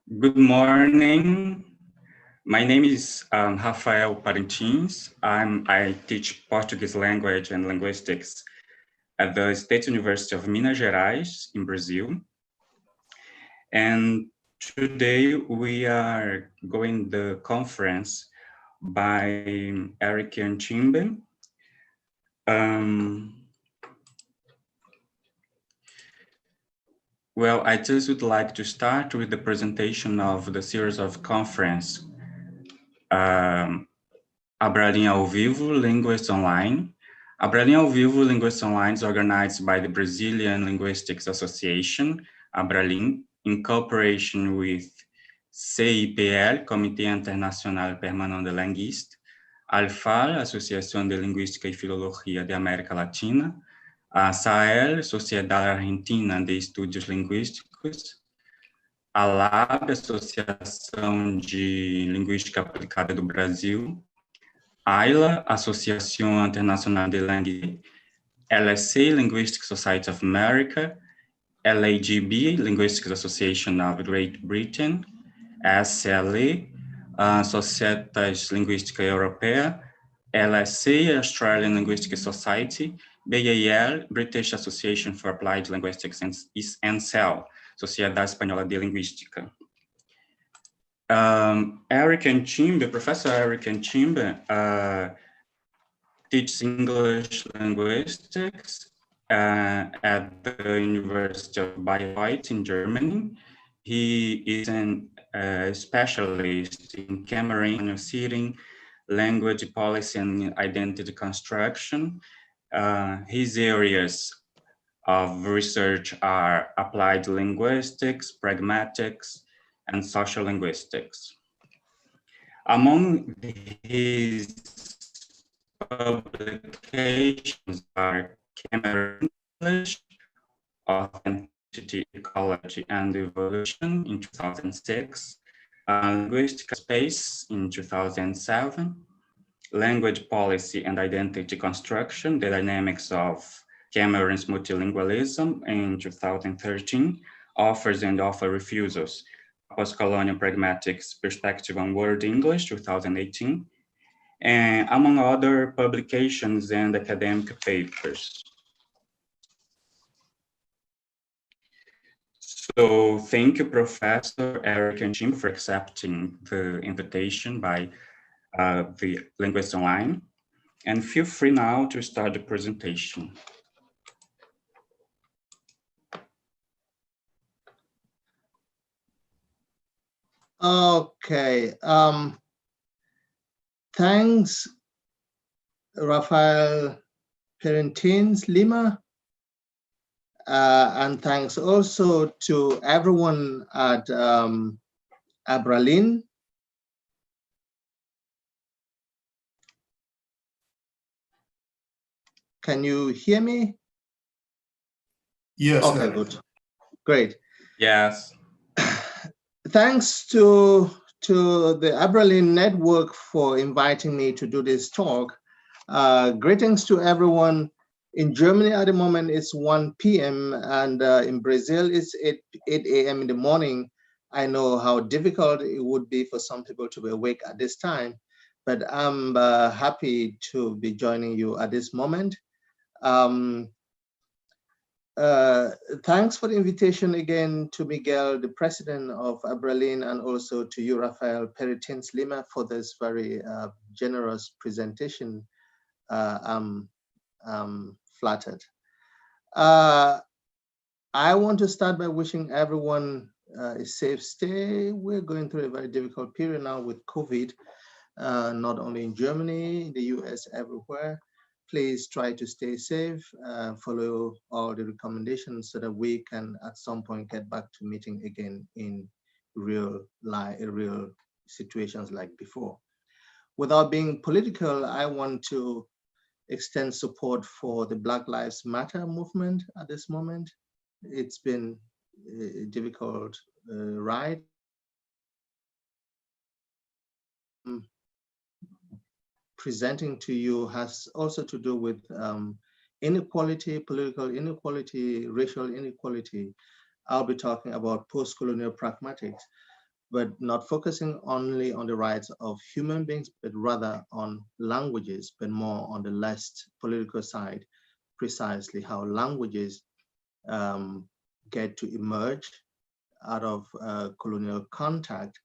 Good morning. My name is Rafael Parintins. I teach Portuguese language and linguistics at the State University of Minas Gerais in Brazil. And today we are going the conference by Eric Anchimbe. Well, I just would like to start with the presentation of the series of conference Abralinha ao Vivo, Linguists Online. Abralinha ao Vivo, Linguists Online is organized by the Brazilian Linguistics Association, Abralin, in cooperation with CIPL, Comité Internacional Permanente de Linguistes, ALFAL, Associação de Linguística e Filologia de América Latina, a SAEL, Sociedade Argentina de Estudos Linguísticos, a LAB, Associação de Linguística Aplicada do Brasil, AILA, Associação Internacional de Langue, LSA, Linguistic Society of America, LAGB, Linguistics Association of Great Britain, SLA, Societas Linguística Europeia, LSA, Australian Linguistic Society, BAL, British Association for Applied Linguistics, and CEL, Sociedade Espanhola de Linguística. Eric Anchimbe, Professor Eric Anchimbe, teaches English linguistics at the University of Bayreuth in Germany. He is a specialist in Cameroon setting, language policy and identity construction. His areas of research are applied linguistics, pragmatics, and social linguistics. Among his publications are Cameroon English, Authenticity, Ecology, and Evolution in 2006, Linguistic Space in 2007, Language Policy and Identity Construction, The Dynamics of Cameroon's Multilingualism in 2013, Offers and Offer Refusals, Postcolonial Pragmatics, Perspective on World English, 2018, and among other publications and academic papers. So thank you, Professor Eric Anchimbe, for accepting the invitation by the Linguists Online. And feel free now to start the presentation. Okay. Thanks, Rafael Parintins Lima. And thanks also to everyone at Abralin. Can you hear me? Yes. Okay, good. Great. Yes. Thanks to the Abralin Network for inviting me to do this talk. Greetings to everyone. In Germany at the moment, it's 1 p.m. and in Brazil, it's 8 a.m. in the morning. I know how difficult it would be for some people to be awake at this time, but I'm happy to be joining you at this moment. Thanks for the invitation again to Miguel, the president of Abralin, and also to you, Rafael Parintins Lima, for this very generous presentation. I'm flattered. I want to start by wishing everyone a safe stay. We're going through a very difficult period now with COVID, not only in Germany, in the US, everywhere. Please try to stay safe, follow all the recommendations so that we can at some point get back to meeting again in real situations like before. Without being political, I want to extend support for the Black Lives Matter movement at this moment. It's been a difficult ride. Presenting to you has also to do with inequality, political inequality, racial inequality. I'll be talking about postcolonial pragmatics. but not focusing only on the rights of human beings, but rather on languages, but more on the less political side, precisely how languages get to emerge out of colonial contact,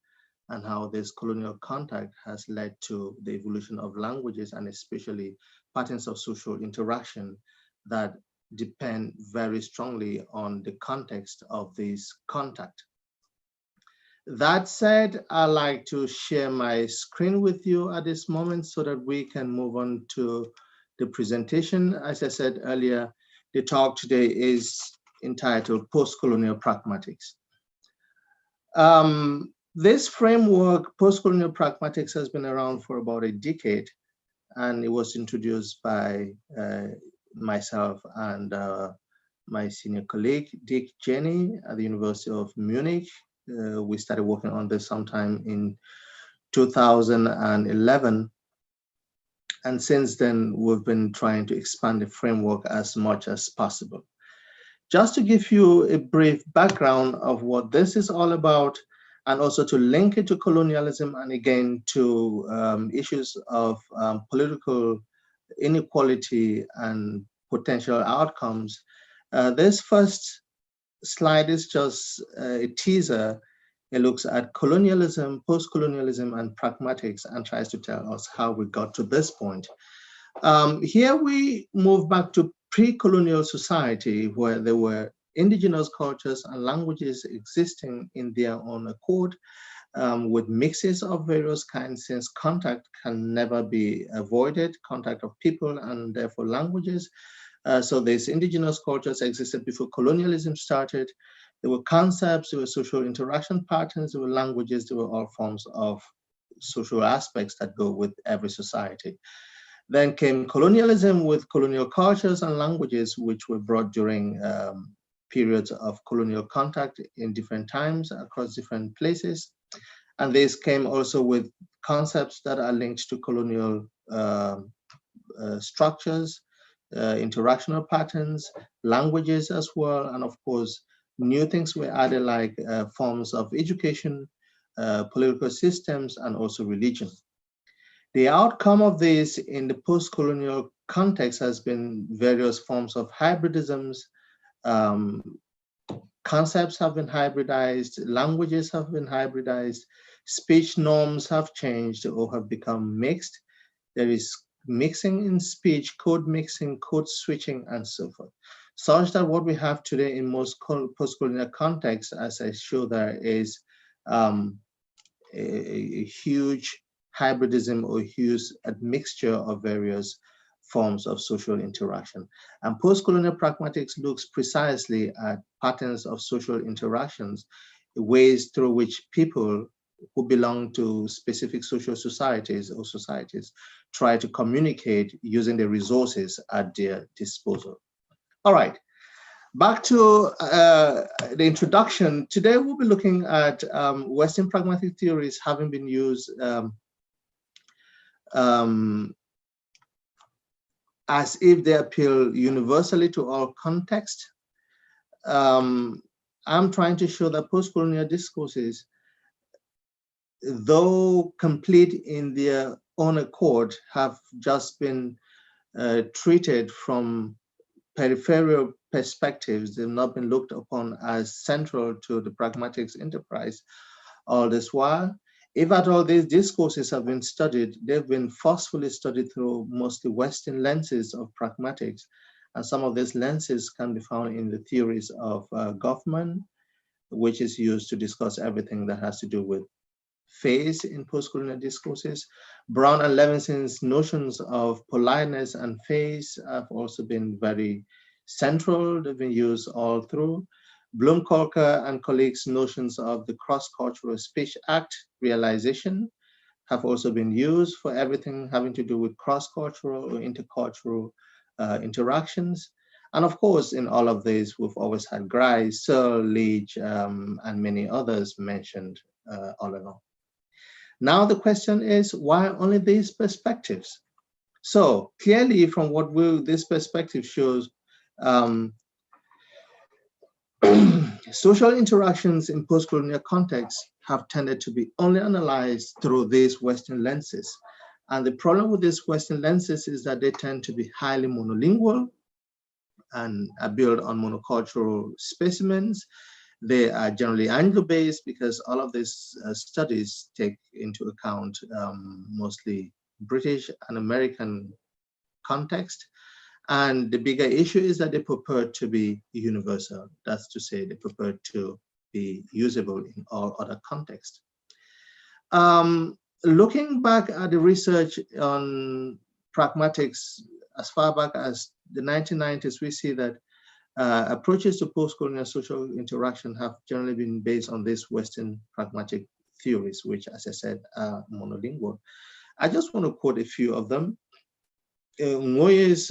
and how this colonial contact has led to the evolution of languages, and especially patterns of social interaction that depend very strongly on the context of this contact. That said, I'd like to share my screen with you at this moment so that we can move on to the presentation. As I said earlier, the talk today is entitled Postcolonial Pragmatics. This framework, Postcolonial Pragmatics, has been around for about a decade, and it was introduced by myself and my senior colleague, Dick Janney, at the University of Munich. We started working on this sometime in 2011. And since then, we've been trying to expand the framework as much as possible. Just to give you a brief background of what this is all about, and also to link it to colonialism and again to issues of political inequality and potential outcomes. This first slide is just a teaser. It looks at colonialism, post-colonialism, and pragmatics, and tries to tell us how we got to this point. Here we move back to pre-colonial society, where there were indigenous cultures and languages existing in their own accord, with mixes of various kinds, since contact can never be avoided, contact of people and therefore languages. So these indigenous cultures existed before colonialism started. There were concepts, there were social interaction patterns, there were languages, there were all forms of social aspects that go with every society. Then came colonialism with colonial cultures and languages, which were brought during periods of colonial contact in different times across different places. And this came also with concepts that are linked to colonial structures, interactional patterns, languages as well, and of course, new things were added like forms of education, political systems, and also religion. The outcome of this in the post-colonial context has been various forms of hybridisms. Concepts have been hybridized, languages have been hybridized, speech norms have changed or have become mixed. There is mixing in speech, code mixing, code switching, and so forth. Such that what we have today in most post-colonial contexts, as I show there, is a huge hybridism or huge admixture of various forms of social interaction. And post-colonial pragmatics looks precisely at patterns of social interactions, ways through which people who belong to specific social societies or societies try to communicate using the resources at their disposal. All right, back to the introduction. Today we'll be looking at Western pragmatic theories having been used as if they appeal universally to all contexts. I'm trying to show that post-colonial discourses, though complete in their own accord, have just been treated from peripheral perspectives. They've not been looked upon as central to the pragmatics enterprise all this while. If at all these discourses have been studied, they've been forcefully studied through mostly Western lenses of pragmatics. And some of these lenses can be found in the theories of government, which is used to discuss everything that has to do with phase in post-colonial discourses. Brown and Levinson's notions of politeness and phase have also been very central. They've been used all through. Bloom-Kolker and colleagues' notions of the cross-cultural speech act realization have also been used for everything having to do with cross-cultural or intercultural interactions. And of course, in all of these, we've always had Grice, Searle, Leach, and many others mentioned all along. Now the question is, why only these perspectives? So clearly from what this perspective shows, social interactions in post-colonial contexts have tended to be only analyzed through these Western lenses. And the problem with these Western lenses is that they tend to be highly monolingual and are built on monocultural specimens. They are generally Anglo-based because all of these studies take into account mostly British and American context. And the bigger issue is that they purport to be universal. That's to say, they purport to be usable in all other contexts. Looking back at the research on pragmatics as far back as the 1990s, we see that approaches to post-colonial social interaction have generally been based on these Western pragmatic theories, which, as I said, are monolingual. I just want to quote a few of them. Ngoye's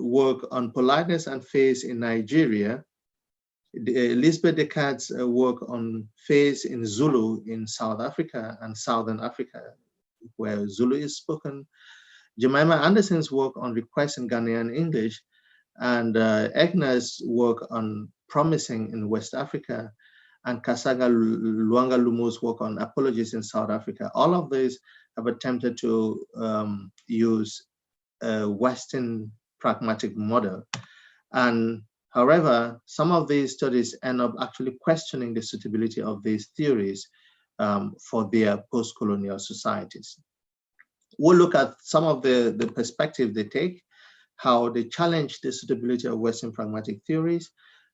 work on politeness and face in Nigeria, Elizabeth Descartes' work on face in Zulu in South Africa and Southern Africa, where Zulu is spoken, Jemima Anderson's work on requests in Ghanaian English, and Egner's work on promising in West Africa, and Kasaga Luanga Lumu's work on apologies in South Africa. All of these have attempted to use a Western pragmatic model. And however, some of these studies end up actually questioning the suitability of these theories for their post-colonial societies. We'll look at some of the perspective they take, how they challenge the suitability of Western pragmatic theories,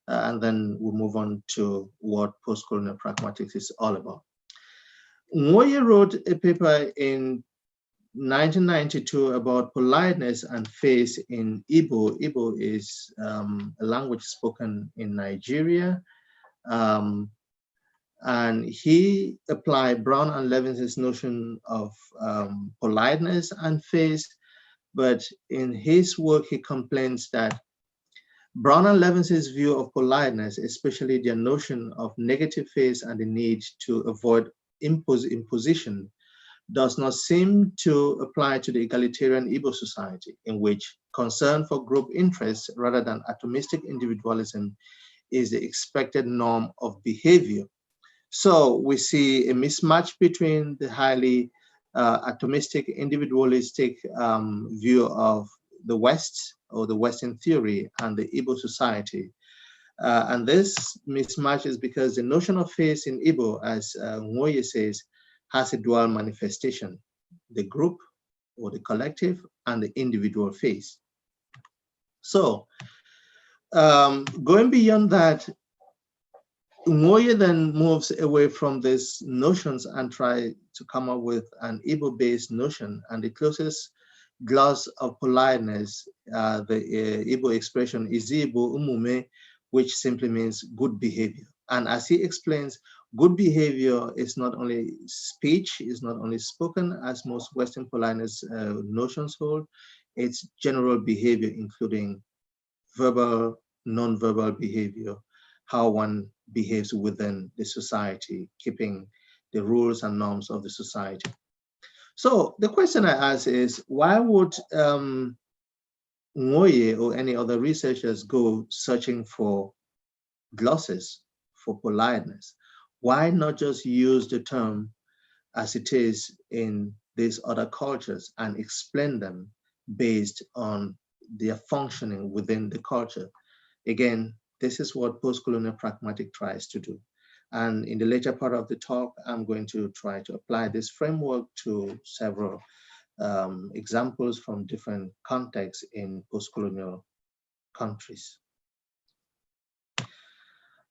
and then we'll move on to what post-colonial pragmatics is all about. Ngoye wrote a paper in 1992 about politeness and face in Igbo. Igbo is a language spoken in Nigeria. And he applied Brown and Levinson's notion of politeness and face, but in his work, he complains that Brown and Levinson's view of politeness, especially their notion of negative face and the need to avoid imposition, does not seem to apply to the egalitarian Igbo society, in which concern for group interests rather than atomistic individualism is the expected norm of behavior. So we see a mismatch between the highly atomistic, individualistic view of the West or the Western theory and the Igbo society. And this mismatch is because the notion of face in Igbo, as Ngoye says, has a dual manifestation, the group or the collective and the individual face. So going beyond that, Ngoye then moves away from these notions and tries to come up with an Igbo-based notion, and the closest gloss of politeness, the Igbo expression is Igbo umume, which simply means good behavior. And as he explains, good behavior is not only speech, is not only spoken, as most Western politeness notions hold, it's general behavior, including verbal, non-verbal behavior, how one behaves within the society, keeping the rules and norms of the society. So the question I ask is, why would Ngoye or any other researchers go searching for glosses for politeness? Why not just use the term as it is in these other cultures and explain them based on their functioning within the culture? Again, this is what post-colonial pragmatic tries to do. And in the later part of the talk, I'm going to try to apply this framework to several examples from different contexts in post-colonial countries.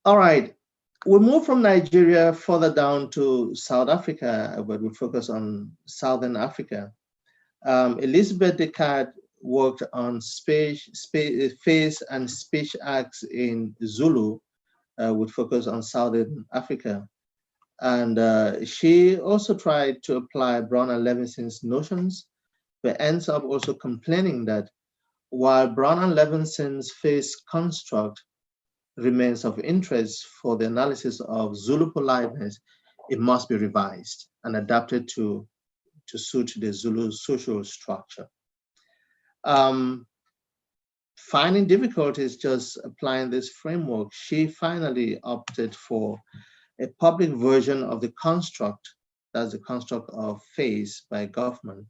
All right, we'll move from Nigeria further down to South Africa, but we'll focus on Southern Africa. Elizabeth Descartes worked on face and speech acts in Zulu, with focus on Southern Africa. And she also tried to apply Brown and Levinson's notions, but ends up also complaining that while Brown and Levinson's face construct remains of interest for the analysis of Zulu politeness, it must be revised and adapted to suit the Zulu social structure. Finding difficulties just applying this framework, she finally opted for a public version of the construct, that's the construct of phase by government.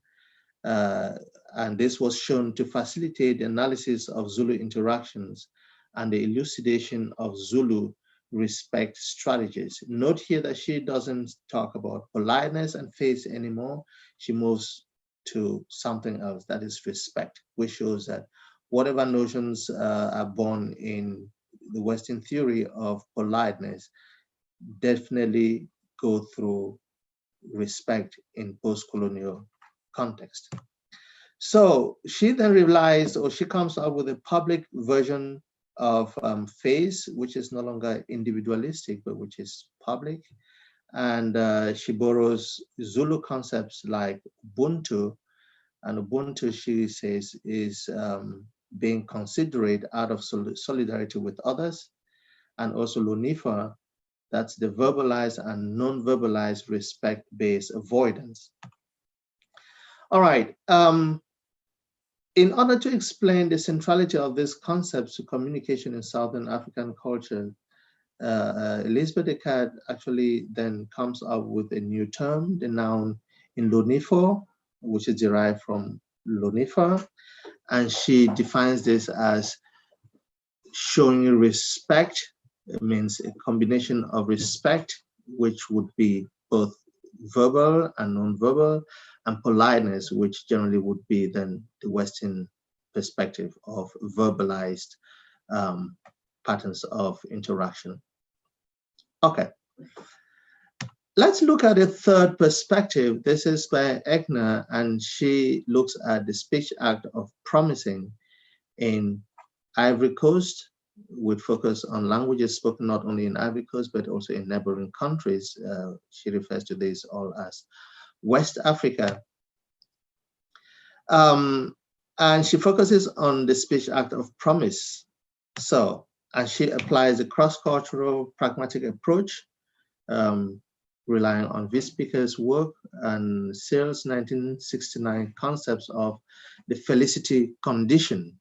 And this was shown to facilitate the analysis of Zulu interactions and the elucidation of Zulu respect strategies. Note here that she doesn't talk about politeness and phase anymore. She moves to something else, that is respect, which shows that whatever notions are born in the Western theory of politeness definitely go through respect in post-colonial context. So she then realized, or she comes up with a public version of phase, which is no longer individualistic, but which is public. And she borrows Zulu concepts like ubuntu, and ubuntu, she says, is being considerate out of solidarity with others, and also lunifa, that's the verbalized and non-verbalized respect-based avoidance. All right. In order to explain the centrality of these concepts to communication in Southern African culture, Elizabeth Descartes actually then comes up with a new term, the noun in lunifor, which is derived from lunifa, and she defines this as showing respect. It means a combination of respect, which would be both verbal and non-verbal, and politeness, which generally would be then the Western perspective of verbalized patterns of interaction. Okay, let's look at a third perspective. This is by Egner, and she looks at the speech act of promising in Ivory Coast, with focus on languages spoken not only in Ivory Coast, but also in neighboring countries. She refers to this all as West Africa. And she focuses on the speech act of promise. So, and she applies a cross-cultural pragmatic approach, relying on this speaker's work and Searle's 1969 concepts of the felicity condition.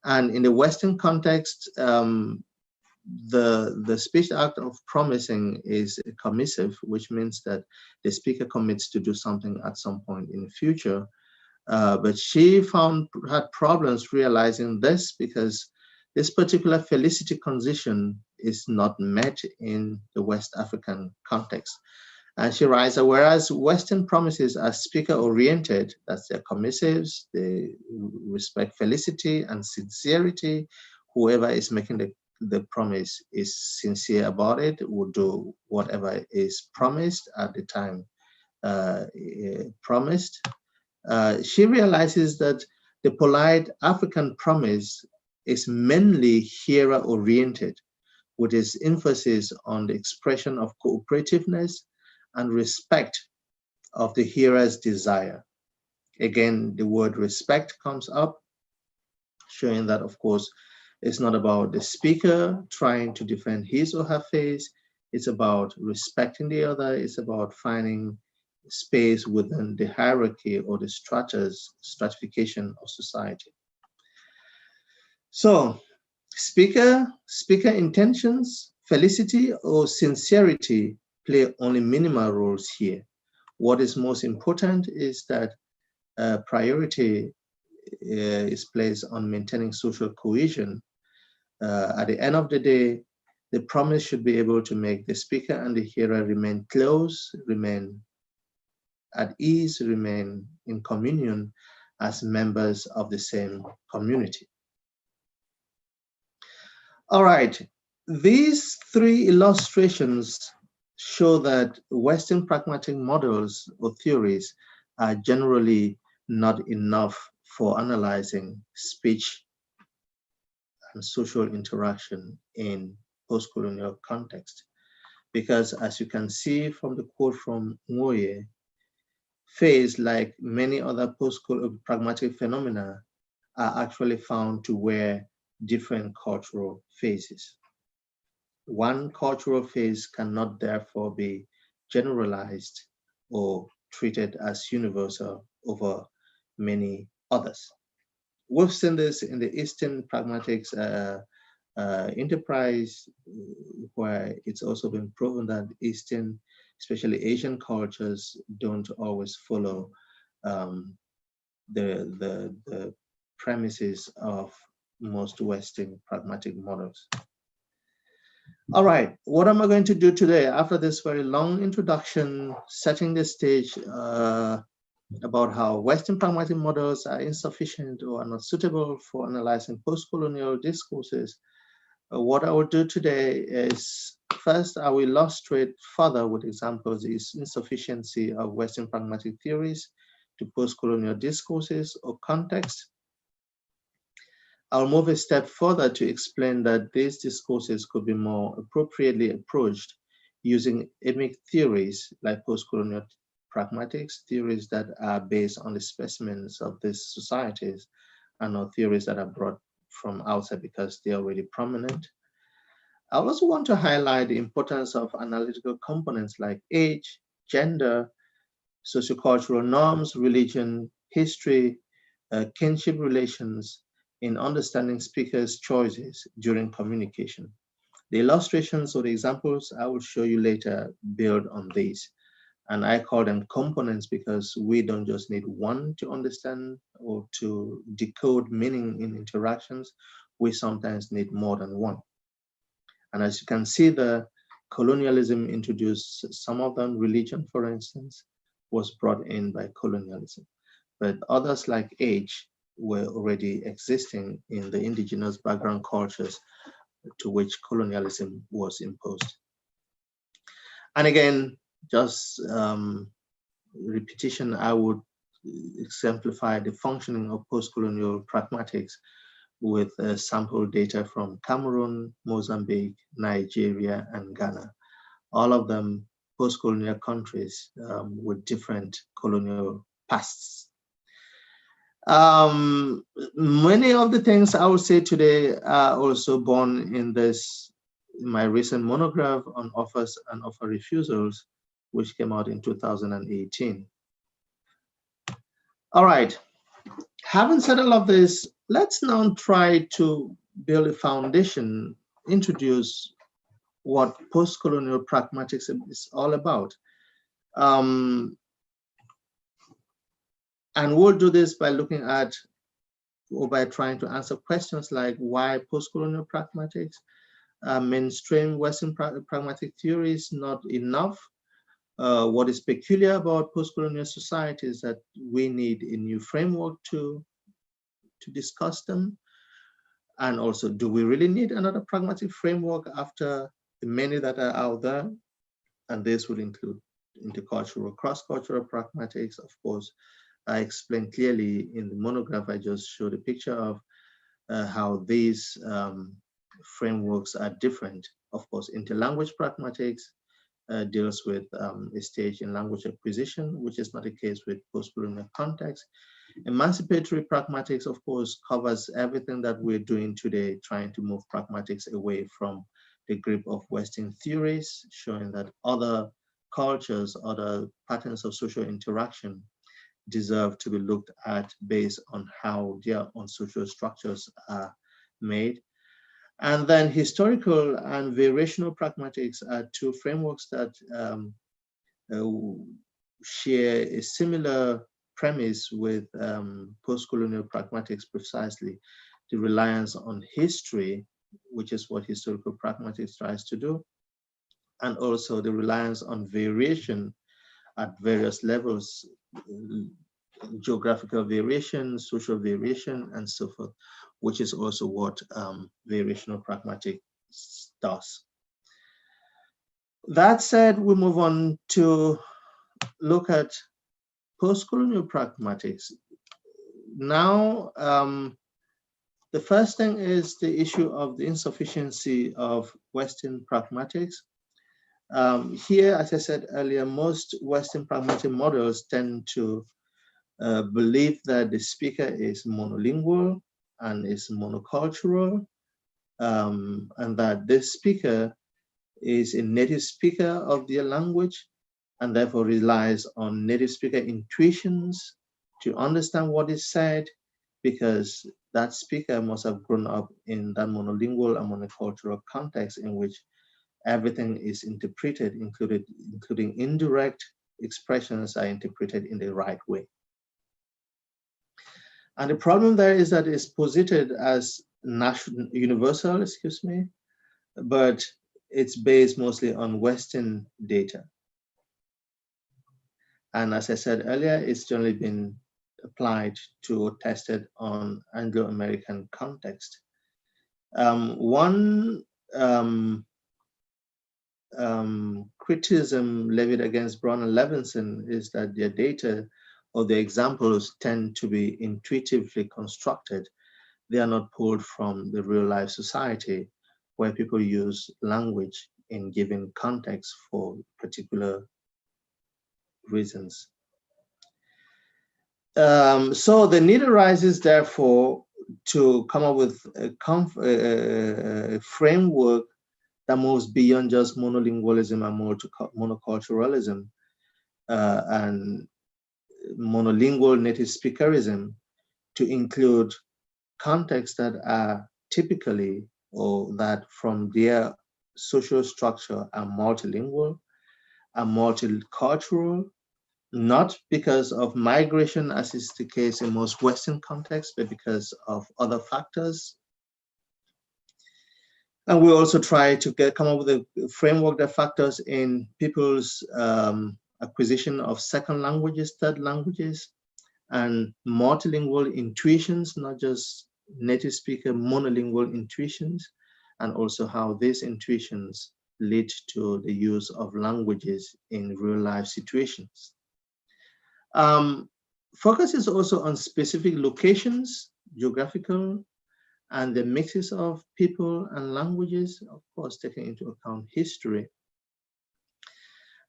And in the Western context, the speech act of promising is commissive, which means that the speaker commits to do something at some point in the future. But she had problems realizing this because this particular felicity condition is not met in the West African context. And she writes that whereas Western promises are speaker-oriented, that's their commissives, they respect felicity and sincerity. Whoever is making the promise is sincere about it, will do whatever is promised at the time promised. She realizes that the polite African promise is mainly hearer-oriented, with its emphasis on the expression of cooperativeness and respect of the hearer's desire. Again, the word respect comes up, showing that, of course, it's not about the speaker trying to defend his or her face. It's about respecting the other. It's about finding space within the hierarchy or the stratification of society. So, speaker intentions, felicity, or sincerity play only minimal roles here. What is most important is that priority is placed on maintaining social cohesion. At the end of the day, the promise should be able to make the speaker and the hearer remain close, remain at ease, remain in communion as members of the same community. All right, these three illustrations show that Western pragmatic models or theories are generally not enough for analyzing speech and social interaction in post-colonial context. Because as you can see from the quote from Ngoye, phase, like many other post-colonial pragmatic phenomena, are actually found to wear different cultural phases. One cultural phase cannot therefore be generalized or treated as universal over many others. We've seen this in the Eastern pragmatics enterprise, where it's also been proven that Eastern, especially Asian cultures, don't always follow the premises of most Western pragmatic models. All right, what am I going to do today after this very long introduction, setting the stage about how Western pragmatic models are insufficient or are not suitable for analyzing post-colonial discourses? What I will do today is, first, I will illustrate further with examples the insufficiency of Western pragmatic theories to post-colonial discourses or context. I'll move a step further to explain that these discourses could be more appropriately approached using emic theories like post-colonial pragmatics, theories that are based on the specimens of these societies and not theories that are brought from outside because they're already prominent. I also want to highlight the importance of analytical components like age, gender, sociocultural norms, religion, history, kinship relations in understanding speakers' choices during communication. The illustrations or the examples I will show you later build on these. And I call them components because we don't just need one to understand or to decode meaning in interactions. We sometimes need more than one. And as you can see, the colonialism introduced some of them. Religion, for instance, was brought in by colonialism. But others like age were already existing in the indigenous background cultures to which colonialism was imposed. And again, just repetition, I would exemplify the functioning of post-colonial pragmatics with sample data from Cameroon, Mozambique, Nigeria, and Ghana. All of them post-colonial countries with different colonial pasts. Many of the things I will say today are also born in my recent monograph on offers and offer refusals, which came out in 2018. All right, having said all of this, let's now try to build a foundation, introduce what post-colonial pragmatics is all about. And we'll do this by looking at, or by trying to answer questions like why post-colonial pragmatics, mainstream Western pragmatic theories not enough, what is peculiar about post-colonial societies that we need a new framework to discuss them, and also do we really need another pragmatic framework after the many that are out there? And this will include intercultural, cross-cultural pragmatics, of course. I explained clearly in the monograph I just showed a picture of how these frameworks are different. Of course, interlanguage pragmatics deals with a stage in language acquisition, which is not the case with post-colonial context. Emancipatory pragmatics, of course, covers everything that we're doing today, trying to move pragmatics away from the grip of Western theories, showing that other cultures, other patterns of social interaction deserve to be looked at based on how their own social structures are made. And then historical and variational pragmatics are two frameworks that share a similar premise with post-colonial pragmatics, precisely the reliance on history, which is what historical pragmatics tries to do, and also the reliance on variation at various levels, geographical variation, social variation, and so forth, which is also what variational pragmatics does. That said, we move on to look at post-colonial pragmatics. Now, the first thing is the issue of the insufficiency of Western pragmatics. Here, as I said earlier, most Western pragmatic models tend to believe that the speaker is monolingual and is monocultural, and that this speaker is a native speaker of their language and therefore relies on native speaker intuitions to understand what is said, because that speaker must have grown up in that monolingual and monocultural context in which everything is interpreted, including indirect expressions are interpreted in the right way. And the problem there is that it's posited as universal, but it's based mostly on Western data. And as I said earlier, it's generally been applied to or tested on Anglo-American context. One criticism levied against Brown and Levinson is that their data or the examples tend to be intuitively constructed. They are not pulled from the real life society where people use language in given context for particular reasons. So the need arises, therefore, to come up with a framework that moves beyond just monolingualism and monoculturalism and monolingual native speakerism to include contexts that are typically or that from their social structure are multilingual, are multicultural, not because of migration, as is the case in most Western contexts, but because of other factors. And we also try to come up with a framework that factors in people's acquisition of second languages, third languages, and multilingual intuitions, not just native speaker monolingual intuitions, and also how these intuitions lead to the use of languages in real life situations. Focus is also on specific locations, geographical, and the mixes of people and languages, of course, taking into account history,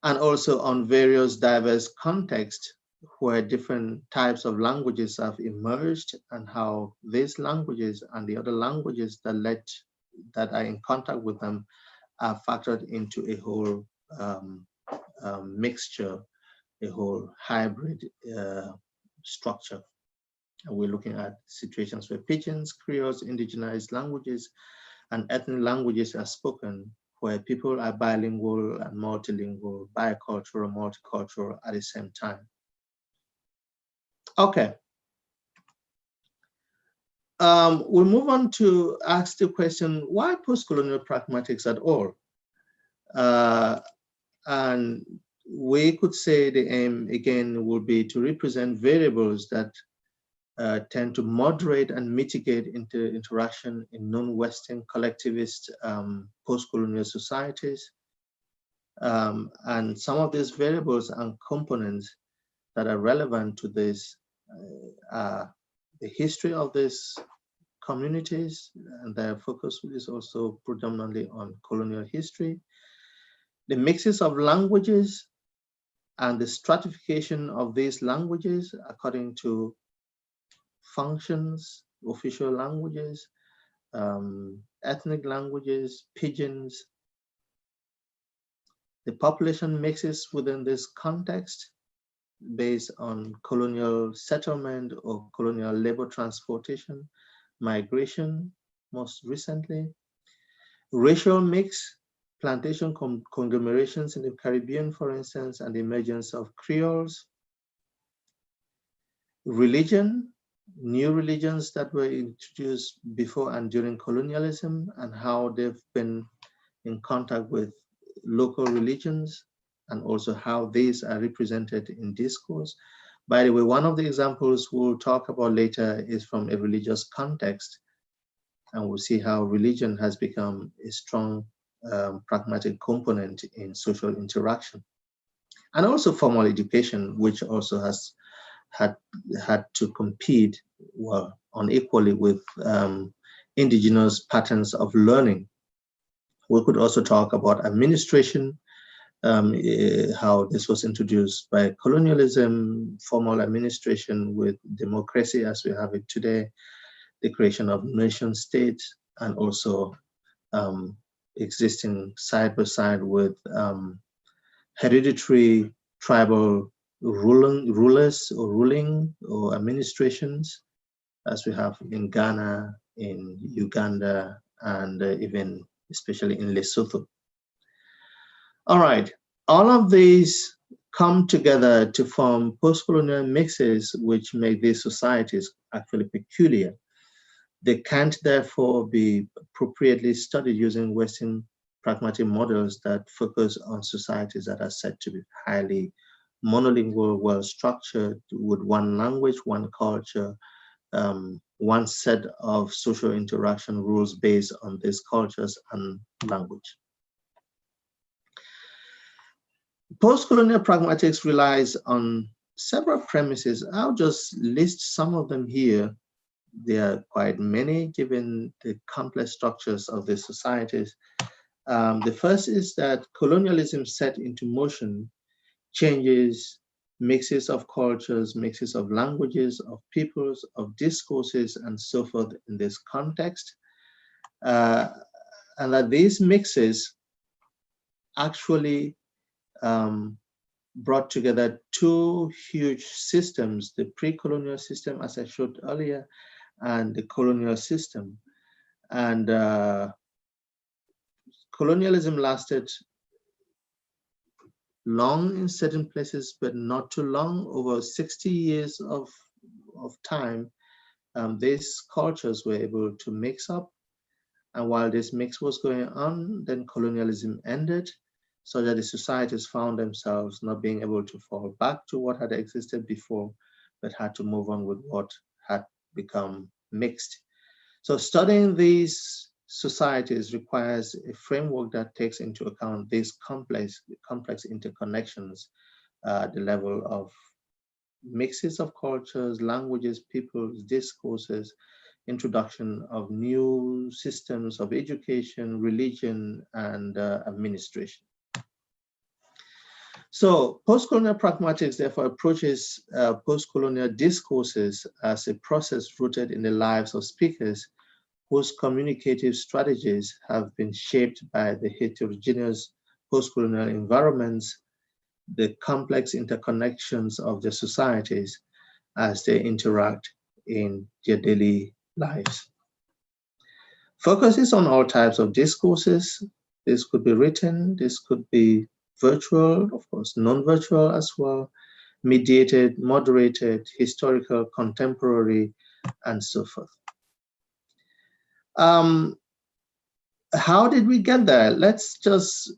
and also on various diverse contexts where different types of languages have emerged and how these languages and the other languages that are in contact with them are factored into a whole mixture, a whole hybrid structure. And we're looking at situations where pidgins, creoles, indigenized languages, and ethnic languages are spoken, where people are bilingual and multilingual, bicultural, multicultural at the same time. Okay. We'll move on to ask the question, why postcolonial pragmatics at all? And we could say the aim, again, would be to represent variables that tend to moderate and mitigate interaction in non-Western collectivist post-colonial societies. And some of these variables and components that are relevant to this are the history of these communities, and their focus is also predominantly on colonial history, the mixes of languages and the stratification of these languages according to functions, official languages, ethnic languages, pidgins, the population mixes within this context based on colonial settlement or colonial labor transportation, migration, most recently, racial mix, plantation conglomerations in the Caribbean, for instance, and the emergence of Creoles, religion, new religions that were introduced before and during colonialism and how they've been in contact with local religions and also how these are represented in discourse. By the way, one of the examples we'll talk about later is from a religious context, and we'll see how religion has become a strong pragmatic component in social interaction. And also formal education, which also has had to compete, well, unequally with indigenous patterns of learning. We could also talk about administration, how this was introduced by colonialism, formal administration with democracy as we have it today, the creation of nation states, and also existing side by side with hereditary tribal ruling or administrations as we have in Ghana, in Uganda, and even especially in Lesotho. All right, all of these come together to form postcolonial mixes, which make these societies actually peculiar. They can't therefore be appropriately studied using Western pragmatic models that focus on societies that are said to be highly monolingual, well-structured, with one language, one culture, one set of social interaction rules based on these cultures and language. Postcolonial pragmatics relies on several premises. I'll just list some of them here. There are quite many given the complex structures of the societies. The first is that colonialism set into motion changes mixes of cultures, mixes of languages, of peoples, of discourses, and so forth in this context. And that these mixes actually brought together two huge systems, the pre-colonial system, as I showed earlier, and the colonial system. And colonialism lasted long in certain places, but not too long. Over 60 years of time, these cultures were able to mix up. And while this mix was going on, then colonialism ended, so that the societies found themselves not being able to fall back to what had existed before, but had to move on with what had become mixed. So studying these societies requires a framework that takes into account these complex interconnections at the level of mixes of cultures, languages, peoples, discourses, introduction of new systems of education, religion, and administration. So postcolonial pragmatics therefore approaches postcolonial discourses as a process rooted in the lives of speakers whose communicative strategies have been shaped by the heterogeneous postcolonial environments, the complex interconnections of the societies as they interact in their daily lives. Focuses on all types of discourses. This could be written, this could be virtual, of course, non-virtual as well, mediated, moderated, historical, contemporary, and so forth. How did we get there? Let's just,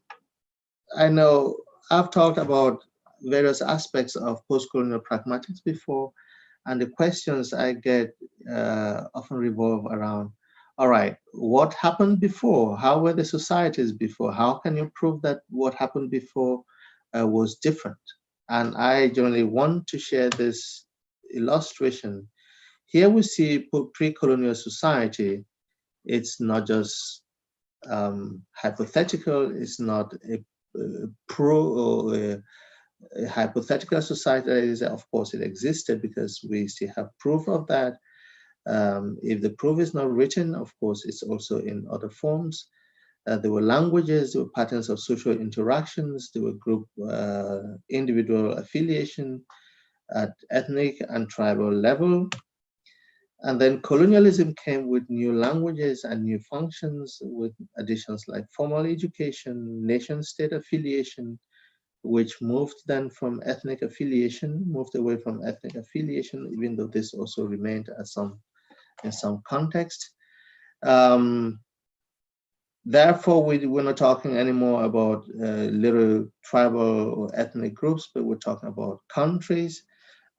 I know I've talked about various aspects of postcolonial pragmatics before, and the questions I get often revolve around, all right, what happened before? How were the societies before? How can you prove that what happened before was different? And I generally want to share this illustration. Here we see pre-colonial society. It's not just hypothetical, it's not a hypothetical society. Of course, it existed because we still have proof of that. If the proof is not written, of course, it's also in other forms. There were languages, there were patterns of social interactions, there were group individual affiliation at ethnic and tribal level. And then colonialism came with new languages and new functions, with additions like formal education, nation-state affiliation, which moved then from ethnic affiliation, moved away from ethnic affiliation, even though this also remained at in some context. Therefore, we're not talking anymore about little tribal or ethnic groups, but we're talking about countries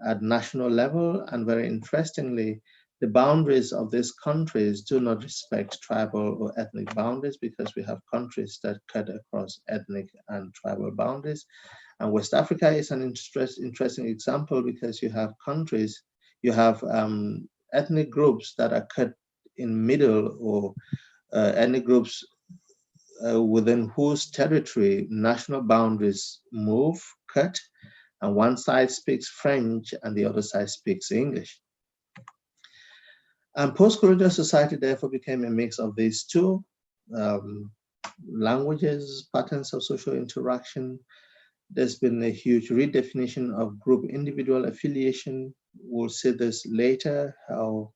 at national level. And very interestingly, the boundaries of these countries do not respect tribal or ethnic boundaries, because we have countries that cut across ethnic and tribal boundaries. And West Africa is an interesting example, because you have countries, you have ethnic groups that are cut in middle, or ethnic groups within whose territory national boundaries move, cut, and one side speaks French and the other side speaks English. And post-colonial society therefore became a mix of these two languages, patterns of social interaction. There's been a huge redefinition of group individual affiliation. We'll see this later, how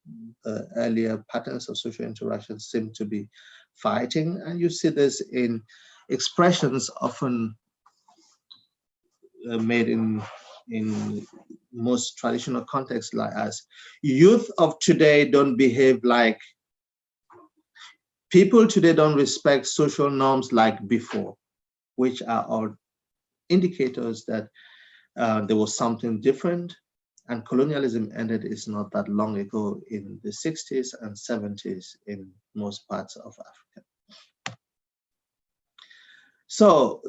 earlier patterns of social interaction seem to be fighting. And you see this in expressions often made in most traditional contexts, like as youth of today don't behave like, people today don't respect social norms like before, which are all indicators that there was something different, and colonialism ended is not that long ago in the 60s and 70s in most parts of Africa. So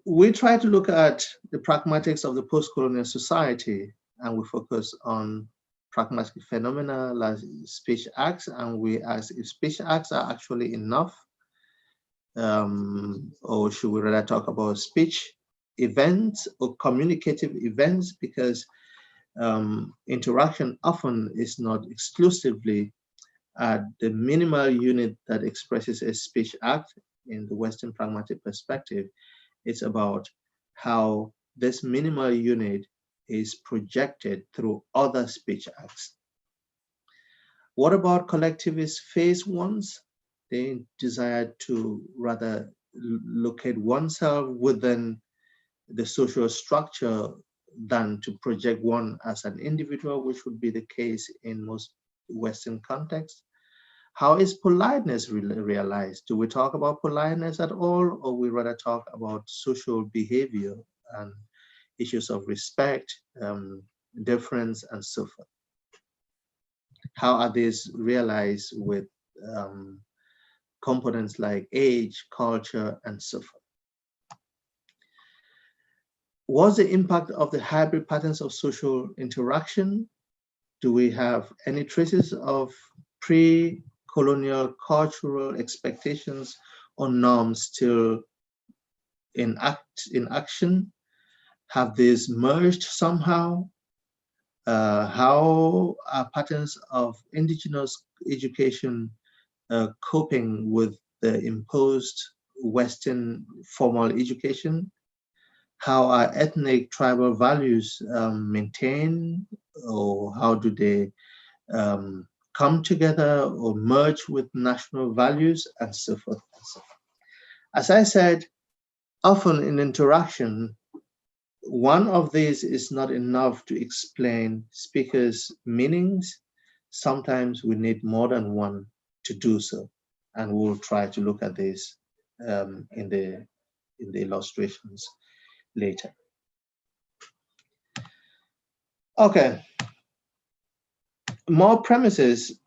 we try to look at the pragmatics of the post-colonial society, and we focus on pragmatic phenomena like speech acts, and we ask if speech acts are actually enough, or should we rather talk about speech events or communicative events, because interaction often is not exclusively at the minimal unit that expresses a speech act. In the Western pragmatic perspective, it's about how this minimal unit is projected through other speech acts. What about collectivist phase ones? They desire to rather locate oneself within the social structure than to project one as an individual, which would be the case in most Western contexts. How is politeness realized? Do we talk about politeness at all, or we rather talk about social behavior and issues of respect, difference, and so forth? How are these realized with components like age, culture, and so forth? What's the impact of the hybrid patterns of social interaction? Do we have any traces of pre-colonial cultural expectations or norms still in action? Have these merged somehow? How are patterns of indigenous education coping with the imposed Western formal education? How are ethnic tribal values maintained, or how do they come together or merge with national values, and so forth and so forth? As I said, often in interaction, one of these is not enough to explain speakers' meanings. Sometimes we need more than one to do so, and we'll try to look at this in the illustrations later. Okay, more premises.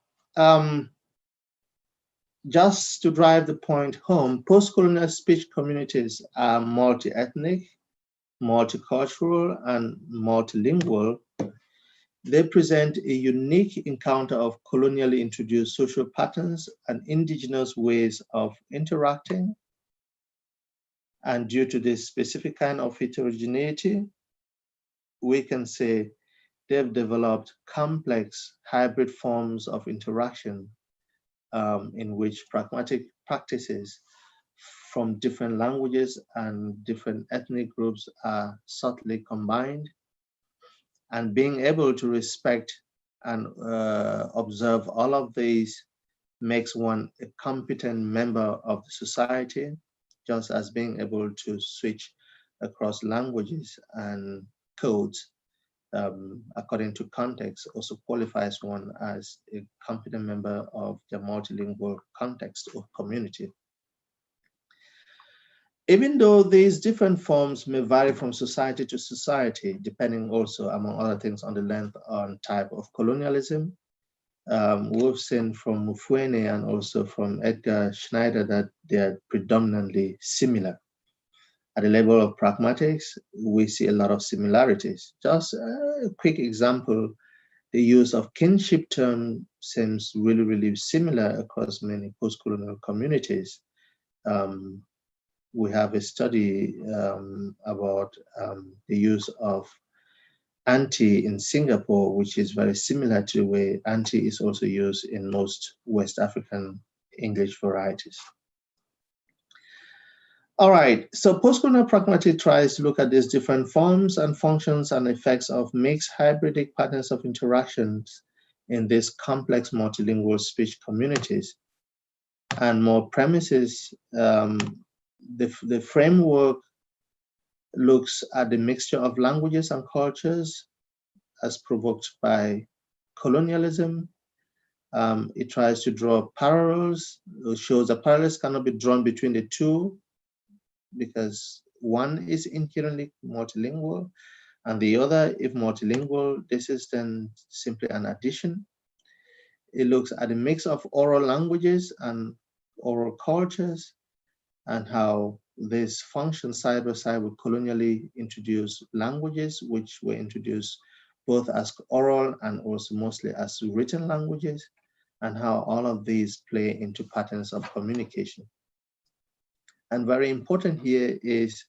Just to drive the point home, post-colonial speech communities are multi-ethnic, multicultural, and multilingual. They present a unique encounter of colonially introduced social patterns and indigenous ways of interacting. And due to this specific kind of heterogeneity, we can say they've developed complex hybrid forms of interaction in which pragmatic practices from different languages and different ethnic groups are subtly combined. And being able to respect and observe all of these makes one a competent member of the society, just as being able to switch across languages and codes according to context also qualifies one as a competent member of the multilingual context or community. Even though these different forms may vary from society to society, depending also, among other things, on the length and type of colonialism, we've seen from Mufwene and also from Edgar Schneider that they are predominantly similar. At the level of pragmatics, we see a lot of similarities. Just a quick example, the use of kinship term seems really, really similar across many post-colonial communities. We have a study about the use of auntie in Singapore, which is very similar to the way auntie is also used in most West African English varieties. All right, so postcolonial pragmatic tries to look at these different forms and functions and effects of mixed hybridic patterns of interactions in these complex multilingual speech communities. And more premises, the framework looks at the mixture of languages and cultures as provoked by colonialism. It tries to draw parallels. It shows that parallels cannot be drawn between the two because one is inherently multilingual and the other, if multilingual, this is then simply an addition. It looks at a mix of oral languages and oral cultures and how this functions side by side with colonially introduced languages, which were introduced both as oral and also mostly as written languages, and how all of these play into patterns of communication. And very important here is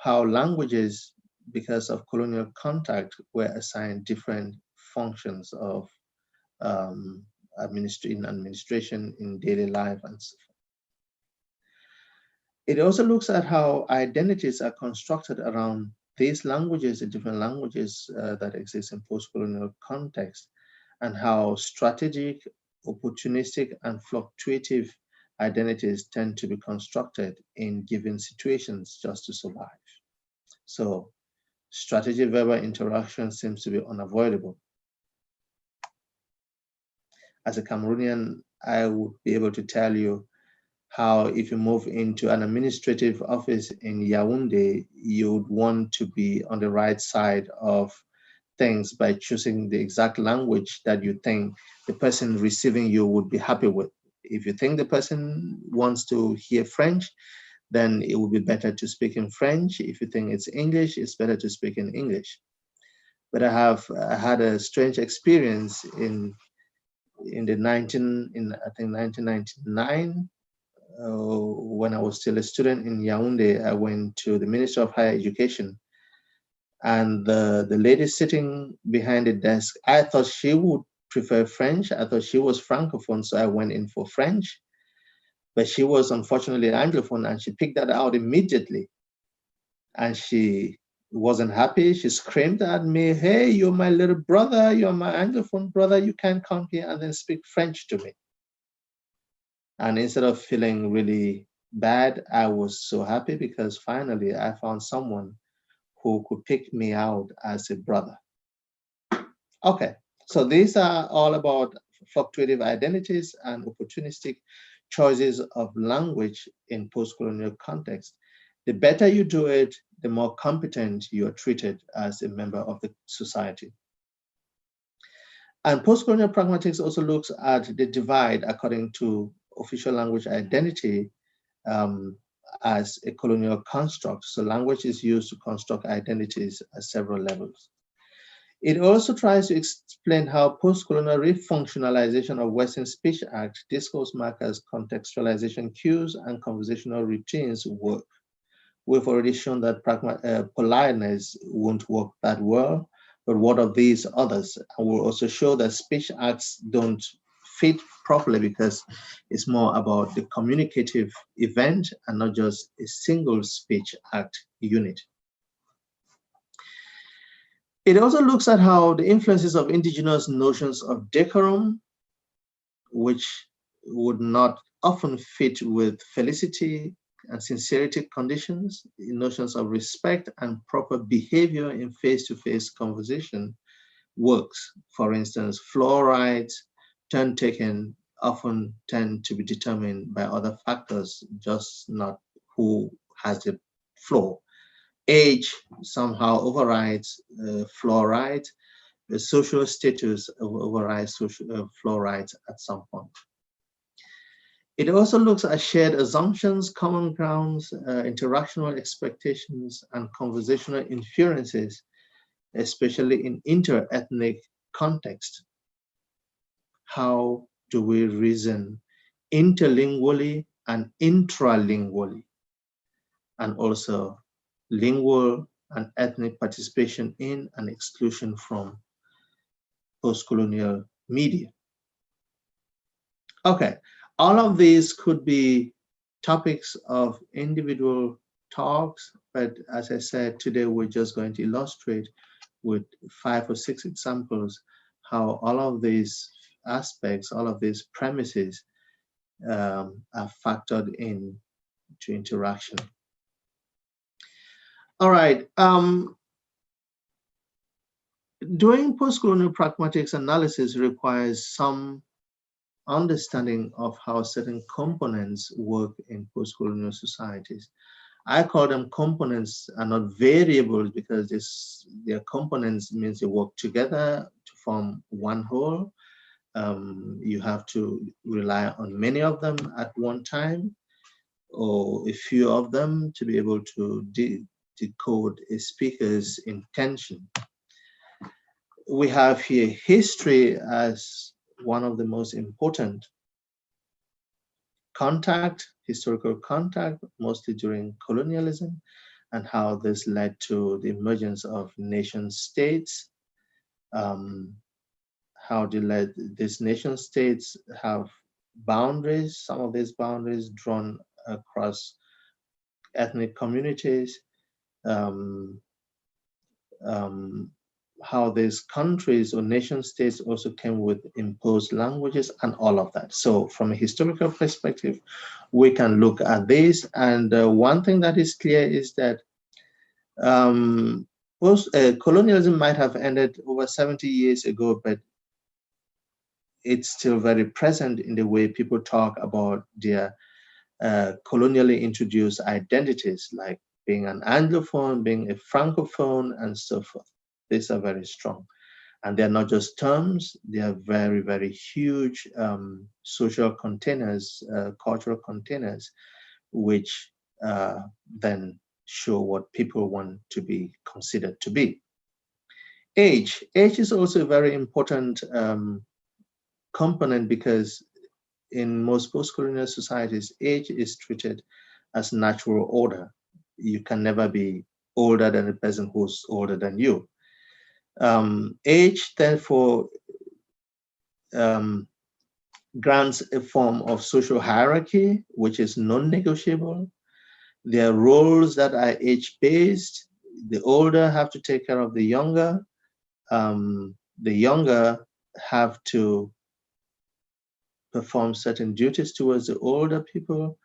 how languages, because of colonial contact, were assigned different functions of administration in daily life and so forth. It also looks at how identities are constructed around these languages, the different languages that exist in post-colonial context, and how strategic, opportunistic, and fluctuative identities tend to be constructed in given situations just to survive. So strategic verbal interaction seems to be unavoidable. As a Cameroonian, I would be able to tell you how if you move into an administrative office in Yaoundé, you would want to be on the right side of things by choosing the exact language that you think the person receiving you would be happy with. If you think the person wants to hear French, then it would be better to speak in French. If you think it's English, it's better to speak in English. But I had a strange experience in 1999. When I was still a student in Yaoundé, I went to the Ministry of Higher Education, and the lady sitting behind the desk, I thought she would prefer French. I thought she was Francophone, so I went in for French. But she was unfortunately Anglophone, and she picked that out immediately. And she wasn't happy. She screamed at me, "Hey, you're my little brother. You're my Anglophone brother. You can't come here and then speak French to me." And instead of feeling really bad, I was so happy because finally I found someone who could pick me out as a brother. Okay, so these are all about fluctuative identities and opportunistic choices of language in post-colonial context. The better you do it, the more competent you are treated as a member of the society. And post-colonial pragmatics also looks at the divide according to official language identity as a colonial construct. So language is used to construct identities at several levels. It also tries to explain how post-colonial refunctionalization of Western speech act, discourse markers, contextualization cues, and conversational routines work. We've already shown that politeness won't work that well, but what of these others? And we'll also show that speech acts don't fit properly because it's more about the communicative event and not just a single speech act unit. It also looks at how the influences of indigenous notions of decorum, which would not often fit with felicity and sincerity conditions, notions of respect and proper behavior in face-to-face conversation works. For instance, floor rights, turn taken often tend to be determined by other factors, just not who has the floor. Age somehow overrides floor rights. The social status overrides floor rights at some point. It also looks at shared assumptions, common grounds, interactional expectations, and conversational inferences, especially in inter-ethnic context. How do we reason interlingually and intralingually, and also lingual and ethnic participation in and exclusion from post-colonial media? Okay, all of these could be topics of individual talks, but as I said, today we're just going to illustrate with 5 or 6 examples how all of these aspects, all of these premises are factored in to interaction. All right. Doing postcolonial pragmatics analysis requires some understanding of how certain components work in postcolonial societies. I call them components and not variables because their components means they work together to form one whole. You have to rely on many of them at one time, or a few of them to be able to decode a speaker's intention. We have here history as one of the most important. Historical contact, mostly during colonialism, and how this led to the emergence of nation states, how these nation states have boundaries, some of these boundaries drawn across ethnic communities, how these countries or nation states also came with imposed languages and all of that. So from a historical perspective, we can look at this. And one thing that is clear is that colonialism might have ended over 70 years ago, but it's still very present in the way people talk about their colonially introduced identities, like being an Anglophone, being a Francophone, and so forth. These are very strong. And they're not just terms, they are very, very huge social containers, cultural containers, which then show what people want to be considered to be. Age is also a very important component because in most postcolonial societies, age is treated as natural order. You can never be older than the person who's older than you. Age, therefore, grants a form of social hierarchy, which is non-negotiable. There are roles that are age-based. The older have to take care of the younger. The younger have to perform certain duties towards the older people.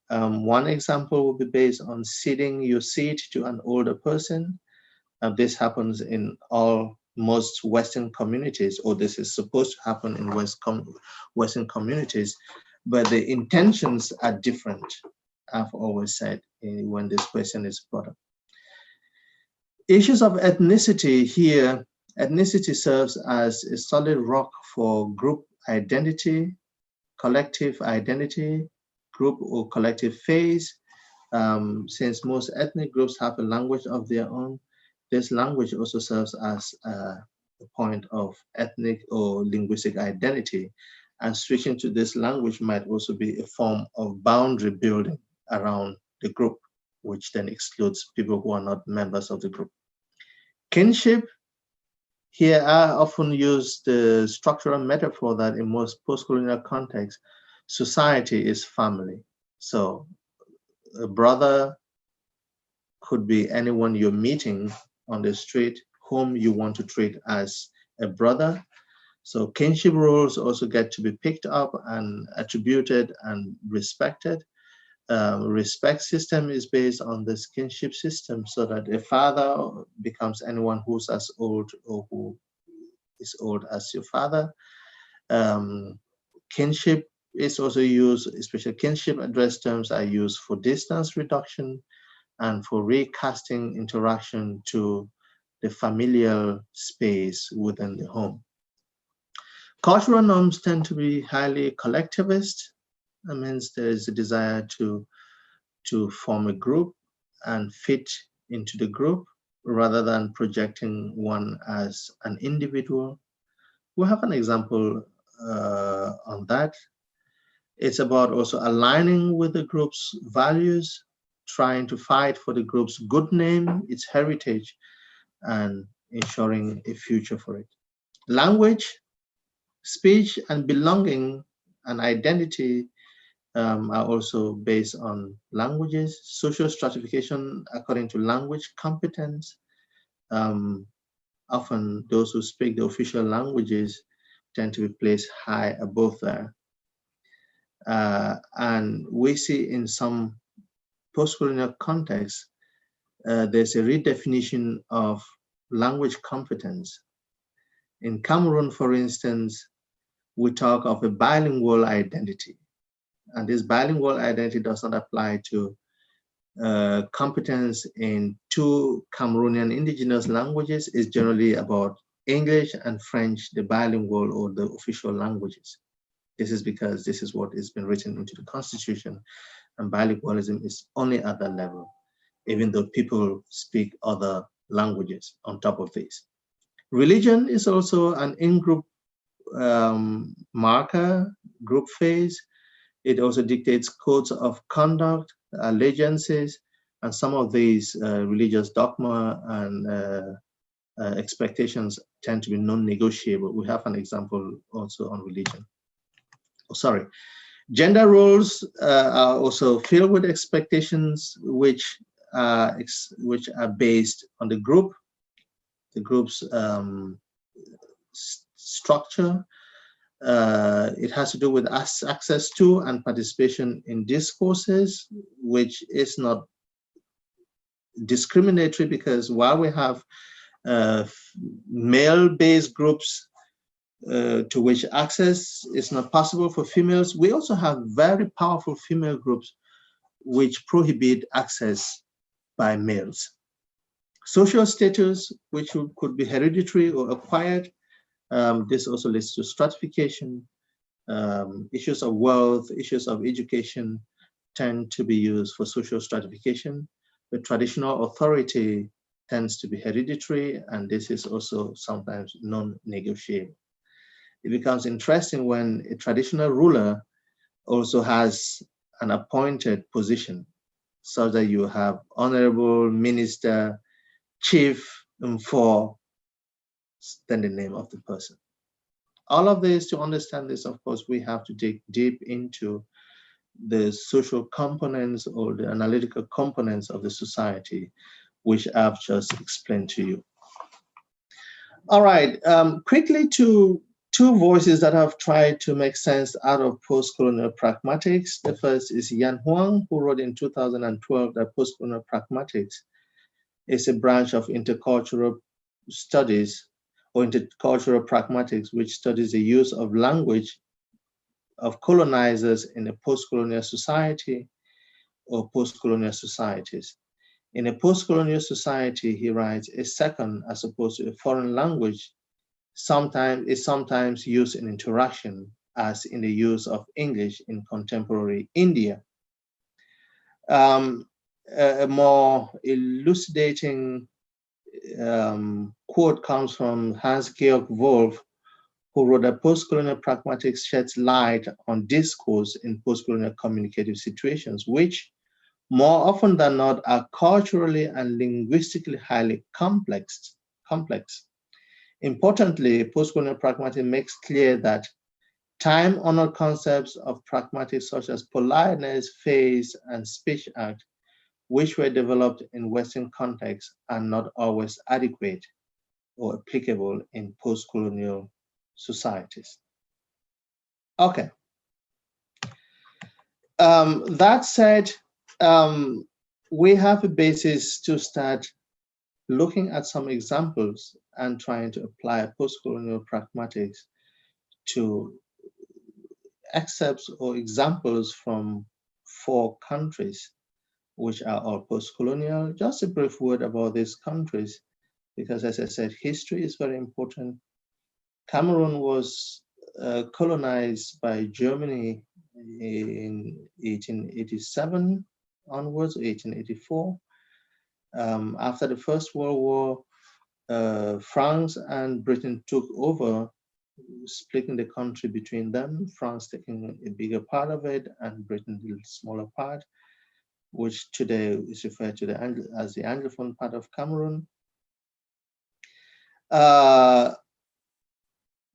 One example would be based on ceding your seat to an older person. This happens in most Western communities, or this is supposed to happen in Western communities, but the intentions are different, I've always said, when this question is brought up. Issues of ethnicity here, ethnicity serves as a solid rock for group identity, collective identity, group or collective phase. Since most ethnic groups have a language of their own, this language also serves as a point of ethnic or linguistic identity. And switching to this language might also be a form of boundary building around the group, which then excludes people who are not members of the group. Kinship, here I often use the structural metaphor that in most postcolonial contexts, society is family. So a brother could be anyone you're meeting on the street whom you want to treat as a brother. So kinship roles also get to be picked up and attributed and respected. Respect system is based on this kinship system, so that a father becomes anyone who's as old or who is old as your father. Kinship is also used, especially kinship address terms are used for distance reduction and for recasting interaction to the familial space within the home. Cultural norms tend to be highly collectivist. That means there is a desire to form a group and fit into the group rather than projecting one as an individual. We have an example on that. It's about also aligning with the group's values, trying to fight for the group's good name, its heritage, and ensuring a future for it. Language, speech, and belonging and identity are also based on languages. Social stratification according to language competence. often those who speak the official languages tend to be placed high above there. And we see in some post-colonial contexts, there's a redefinition of language competence. In Cameroon, for instance, we talk of a bilingual identity. And this bilingual identity does not apply to competence in 2 Cameroonian indigenous languages. It's generally about English and French, the bilingual or the official languages. This is because this is what has been written into the constitution, and bilingualism is only at that level, even though people speak other languages on top of this. Religion is also an in-group marker, group phase. It also dictates codes of conduct, allegiances, and some of these religious dogma and expectations tend to be non-negotiable. We have an example also on religion. Oh, sorry. Gender roles are also filled with expectations which are based on the group's structure. It has to do with access to and participation in discourses, which is not discriminatory, because while we have male-based groups to which access is not possible for females, we also have very powerful female groups which prohibit access by males. Social status, which could be hereditary or acquired, this also leads to stratification. Issues of wealth, issues of education tend to be used for social stratification. The traditional authority tends to be hereditary, and this is also sometimes non-negotiable. It becomes interesting when a traditional ruler also has an appointed position, so that you have honorable, minister, chief, and for then the name of the person. All of this, to understand this, of course, we have to dig deep into the social components or the analytical components of the society, which I've just explained to you. All right, quickly to 2 voices that have tried to make sense out of postcolonial pragmatics. The first is Yan Huang, who wrote in 2012 that postcolonial pragmatics is a branch of intercultural studies or intercultural pragmatics, which studies the use of language of colonizers in a post-colonial society or post-colonial societies. In a post-colonial society, he writes, a second as opposed to a foreign language is sometimes used in interaction, as in the use of English in contemporary India. A more elucidating quote comes from Hans-Georg Wolff, who wrote that postcolonial pragmatics sheds light on discourse in postcolonial communicative situations, which more often than not are culturally and linguistically highly complex. Importantly, postcolonial pragmatism makes clear that time-honored concepts of pragmatics such as politeness, phase, and speech act, which were developed in Western contexts, are not always adequate or applicable in post-colonial societies. Okay. That said, we have a basis to start looking at some examples and trying to apply post-colonial pragmatics to excerpts or examples from 4 countries, which are all post-colonial. Just a brief word about these countries, because as I said, history is very important. Cameroon was colonized by Germany in 1887 onwards, 1884. After the First World War, France and Britain took over, splitting the country between them, France taking a bigger part of it and Britain a smaller part, which today is referred to as the Anglophone part of Cameroon.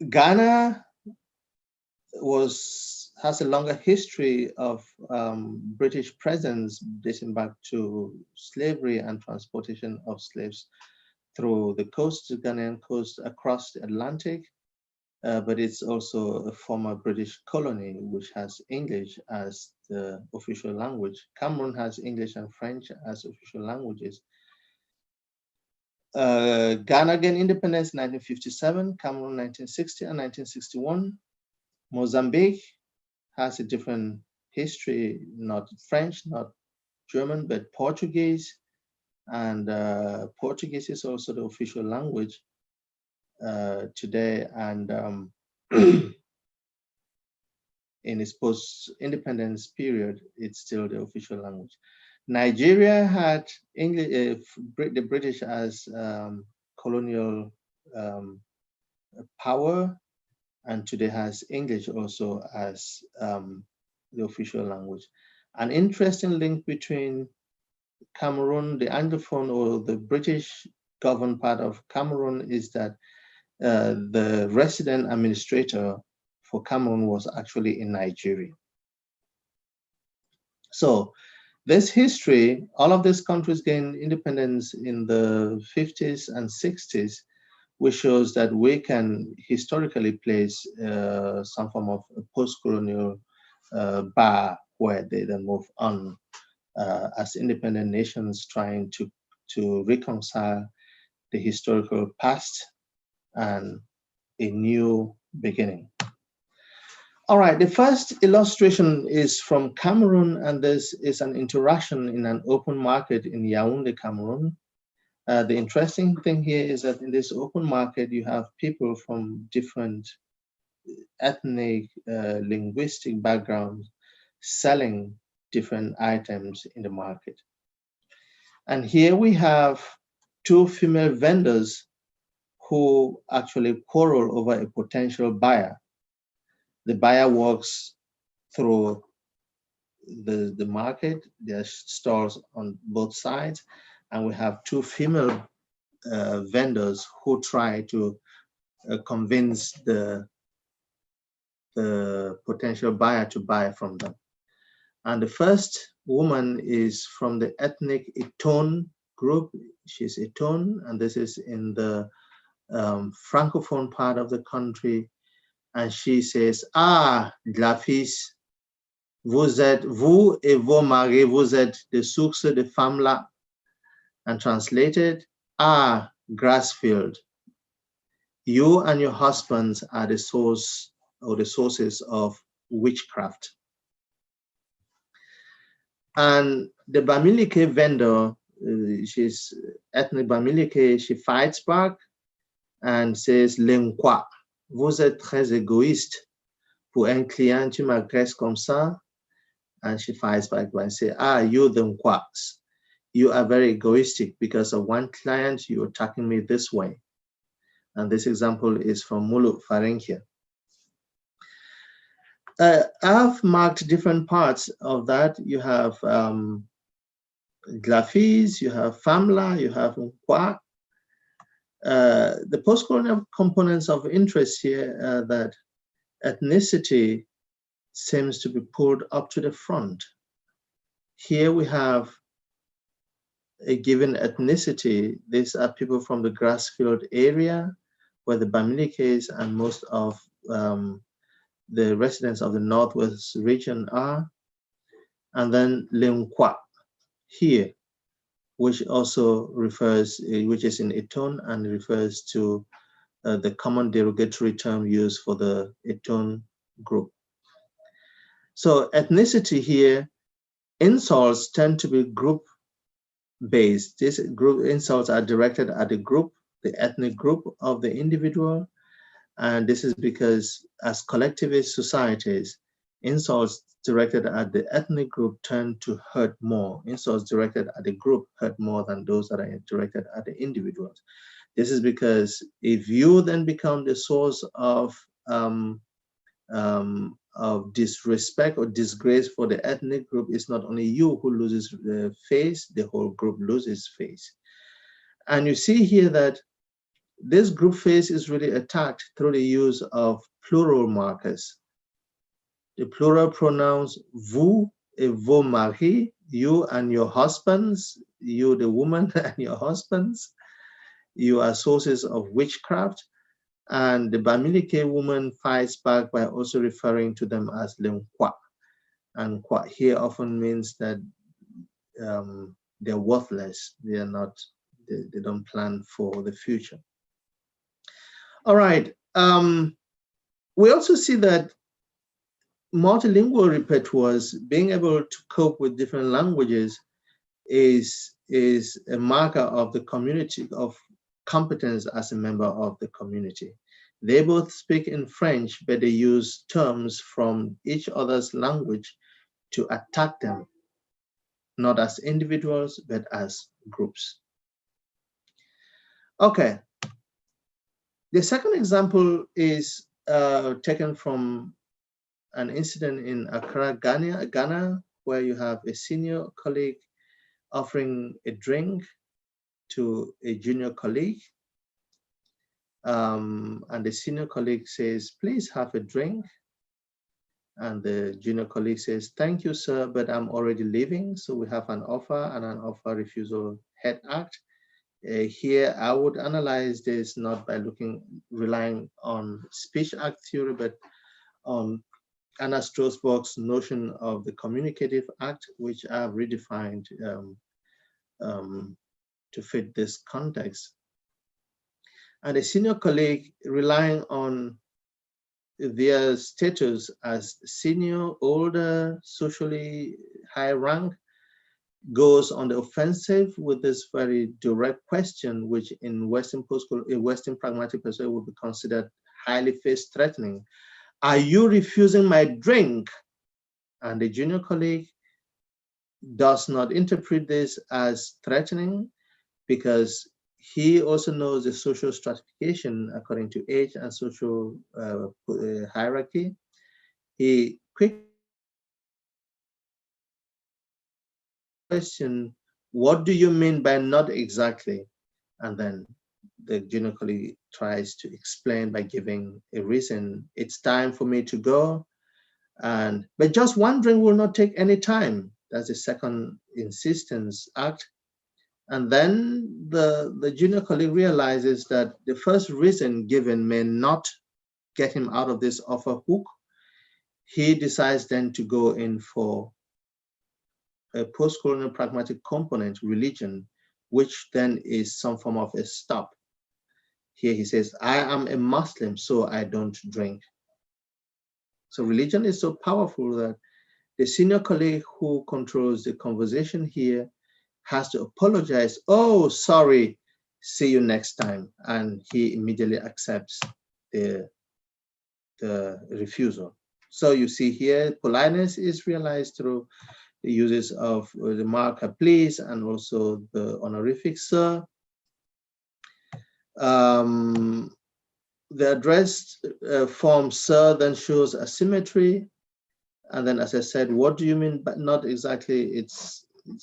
Ghana has a longer history of British presence dating back to slavery and transportation of slaves through the coast, the Ghanaian coast, across the Atlantic, but it's also a former British colony which has English as the official language. Cameroon has English and French as official languages. Ghana gained independence in 1957, Cameroon 1960 and 1961. Mozambique has a different history, not French, not German, but Portuguese. And Portuguese is also the official language today, and in its post-independence period, it's still the official language. Nigeria had English, the British as colonial power, and today has English also as the official language. An interesting link between Cameroon, the Anglophone or the British governed part of Cameroon, is that the resident administrator for Cameroon was actually in Nigeria. So this history, all of these countries gained independence in the 50s and 60s, which shows that we can historically place some form of a post-colonial bar where they then move on as independent nations trying to reconcile the historical past and a new beginning. All right, the first illustration is from Cameroon, and this is an interaction in an open market in Yaoundé, Cameroon. The interesting thing here is that in this open market, you have people from different ethnic, linguistic backgrounds selling different items in the market. And here we have two female vendors who actually quarrel over a potential buyer. The buyer walks through the market, there are stores on both sides, and we have two female vendors who try to convince the potential buyer to buy from them. And the first woman is from the ethnic Iton group. She's Iton, and this is in the Francophone part of the country. And she says, ah, la fils, vous et vos maris, vous êtes des sources de femmes là. And translated, ah, Grassfield, you and your husbands are the source or the sources of witchcraft. And the Bamileke vendor, she's ethnic Bamileke, she fights back and says, L'enquoi, vous êtes très égoïste. Pour un client, tu m'agresses comme ça. And she fights back by saying, ah, you the Nquaks, you are very egoistic because of one client, you're attacking me this way. And this example is from Mulu Farinkia. I've marked different parts of that. You have Glafis, you have Famla, you have Nkwa. The post-colonial components of interest here that ethnicity seems to be pulled up to the front. Here we have a given ethnicity. These are people from the Grassfield area where the Bamilikes and most of the residents of the Northwest region are. And then Lenkwa here, which also refers, which is in Iton and refers to the common derogatory term used for the Iton group. So ethnicity here, insults tend to be group-based. These group insults are directed at the group, the ethnic group of the individual. And this is because as collectivist societies, insults directed at the ethnic group tend to hurt more. Insults directed at the group hurt more than those that are directed at the individuals. This is because if you then become the source of disrespect or disgrace for the ethnic group, it's not only you who loses the face, the whole group loses face. And you see here that this group face is really attacked through the use of plural markers. The plural pronouns vous et vos maris, you and your husbands, you the woman and your husbands, you are sources of witchcraft. And the Bamileke woman fights back by also referring to them as Lemkwa. And kwa here often means that they're worthless. They are not, they don't plan for the future. All right. We also see that multilingual repertoires, being able to cope with different languages, is a marker of the community, of competence as a member of the community. They both speak in French, but they use terms from each other's language to attack them, not as individuals, but as groups. Okay. The second example is taken from an incident in Accra, Ghana, where you have a senior colleague offering a drink to a junior colleague. And the senior colleague says, please have a drink. And the junior colleague says, thank you, sir, but I'm already leaving. So we have an offer and an offer refusal head act. Here, I would analyze this not by relying on speech act theory, but on Anna Strasbourg's notion of the communicative act, which I've redefined to fit this context. And a senior colleague, relying on their status as senior, older, socially high rank, goes on the offensive with this very direct question, which in Western pragmatic perspective would be considered highly face-threatening. Are you refusing my drink? And the junior colleague does not interpret this as threatening, because he also knows the social stratification according to age and social hierarchy. He quickly question, what do you mean by not exactly? And then the junior colleague tries to explain by giving a reason. It's time for me to go. But just one drink will not take any time. That's the second insistence act. And then the junior colleague realizes that the first reason given may not get him out of this offer hook. He decides then to go in for a post-colonial pragmatic component, religion, which then is some form of a stop. Here he says, I am a Muslim, so I don't drink. So religion is so powerful that the senior colleague who controls the conversation here has to apologize. Oh, sorry, see you next time. And he immediately accepts the refusal. So you see here, politeness is realized through the uses of the marker please and also the honorific sir. The addressed form sir then shows asymmetry. And then, as I said, what do you mean? But not exactly, it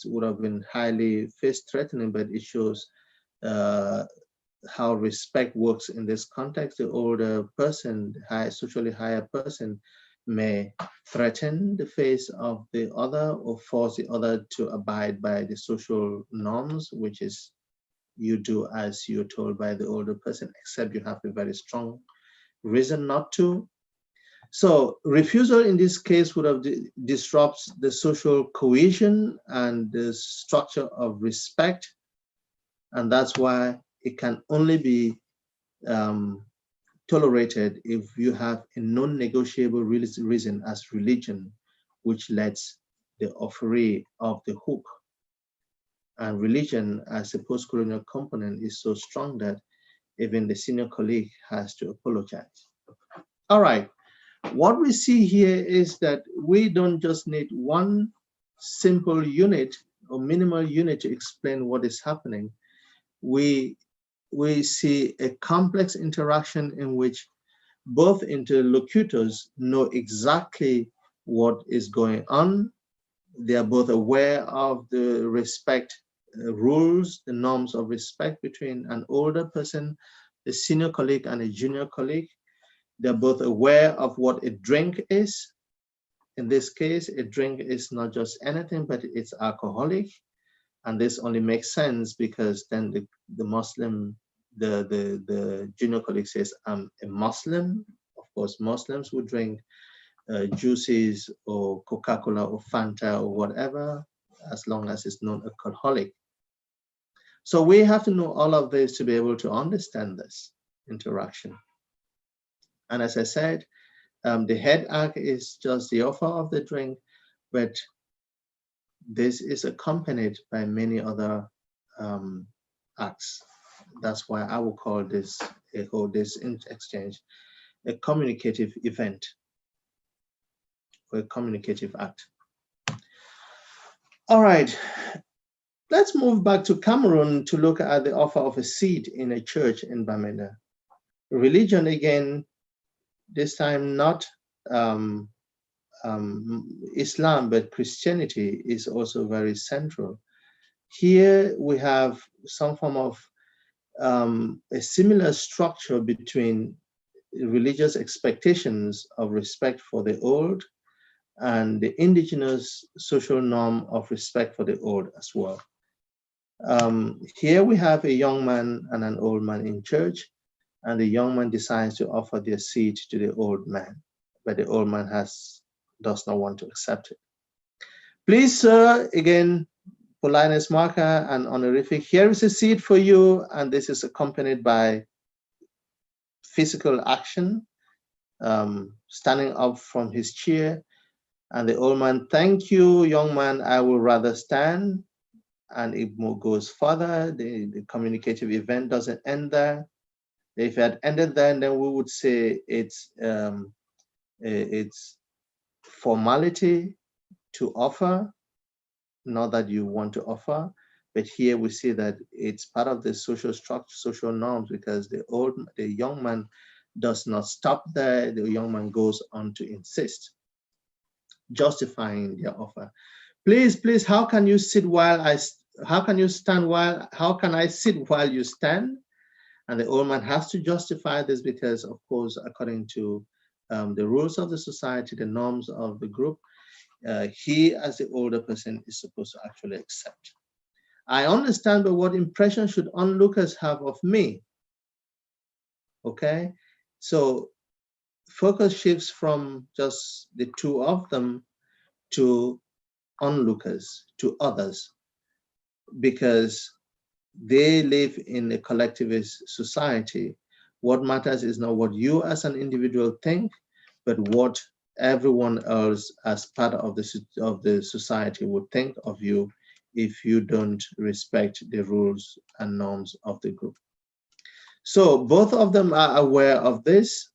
would have been highly face-threatening, but it shows how respect works in this context. The older person, socially higher person, may threaten the face of the other or force the other to abide by the social norms, which is you do as you're told by the older person, except you have a very strong reason not to. So refusal in this case would have disrupts the social cohesion and the structure of respect. And that's why it can only be tolerated if you have a non-negotiable reason as religion, which lets the offeree of the hook. And religion as a post-colonial component is so strong that even the senior colleague has to apologize. All right, what we see here is that we don't just need one simple unit or minimal unit to explain what is happening. We see a complex interaction in which both interlocutors know exactly what is going on. They are both aware of the respect rules, the norms of respect between an older person, a senior colleague, and a junior colleague. They're both aware of what a drink is. In this case, a drink is not just anything, but it's alcoholic. And this only makes sense because then the Muslim the junior colleague says, I'm a Muslim. Of course, Muslims would drink juices or Coca-Cola or Fanta or whatever, as long as it's non-alcoholic. So we have to know all of this to be able to understand this interaction. And as I said, the head act is just the offer of the drink, but this is accompanied by many other acts. That's why I will call this exchange a communicative event or a communicative act. All right, let's move back to Cameroon to look at the offer of a seat in a church in Bamenda. Religion again, this time not Islam, but Christianity is also very central. Here we have some form of a similar structure between religious expectations of respect for the old and the indigenous social norm of respect for the old as well. Here we have a young man and an old man in church, and the young man decides to offer their seat to the old man, but the old man does not want to accept it. Please, sir, again, politeness marker and honorific, here is a seat for you, and this is accompanied by physical action, standing up from his chair, and the old man, thank you, young man, I will rather stand. And it goes further. The communicative event doesn't end there. If it had ended there, then we would say it's formality to offer, not that you want to offer, but here we see that it's part of the social structure, social norms, because the young man does not stop there. The young man goes on to insist, justifying their offer. Please, how can you sit while how can I sit while you stand? And the old man has to justify this because, of course, according to the rules of the society, the norms of the group, he, as the older person, is supposed to actually accept. I understand, but what impression should onlookers have of me? Okay, so focus shifts from just the two of them to onlookers, to others, because they live in a collectivist society. What matters is not what you as an individual think, but what everyone else as part of the society would think of you if you don't respect the rules and norms of the group. So both of them are aware of this,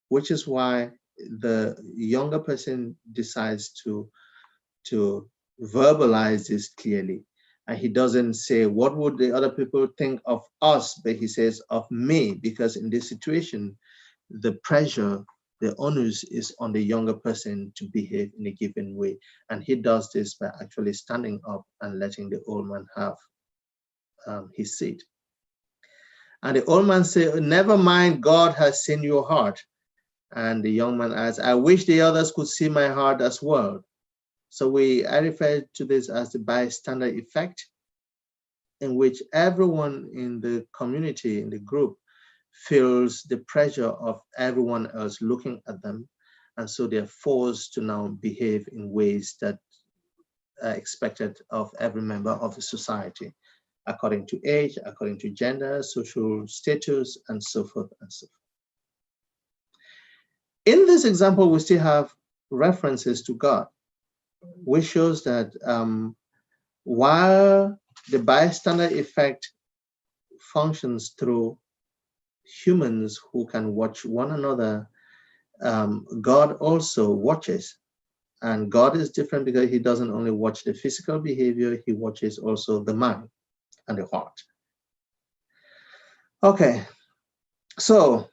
which is why the younger person decides to verbalize this clearly. And he doesn't say, what would the other people think of us? But he says, of me, because in this situation, the pressure, the onus is on the younger person to behave in a given way. And he does this by actually standing up and letting the old man have his seat. And the old man says, never mind, God has seen your heart. And the young man adds, I wish the others could see my heart as well. So I refer to this as the bystander effect, in which everyone in the community, in the group, feels the pressure of everyone else looking at them. And so they're forced to now behave in ways that are expected of every member of the society, according to age, according to gender, social status, and so forth and so forth. In this example, we still have references to God, which shows that while the bystander effect functions through humans who can watch one another, God also watches. And God is different because he doesn't only watch the physical behavior, he watches also the mind and the heart. Okay, so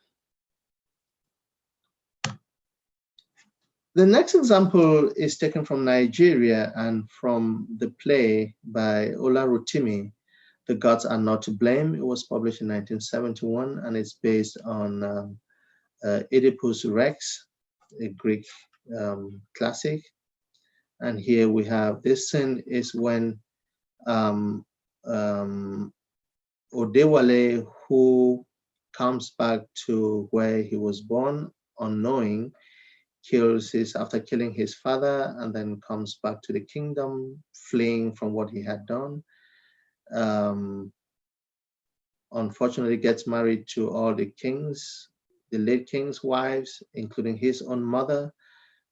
the next example is taken from Nigeria and from the play by Olarotimi, The Gods Are Not to Blame. It was published in 1971 and it's based on Oedipus Rex, a Greek classic. And here we have this scene is when Odewale, who comes back to where he was born unknowing, after killing his father, and then comes back to the kingdom, fleeing from what he had done. Unfortunately gets married to all the late king's wives, including his own mother,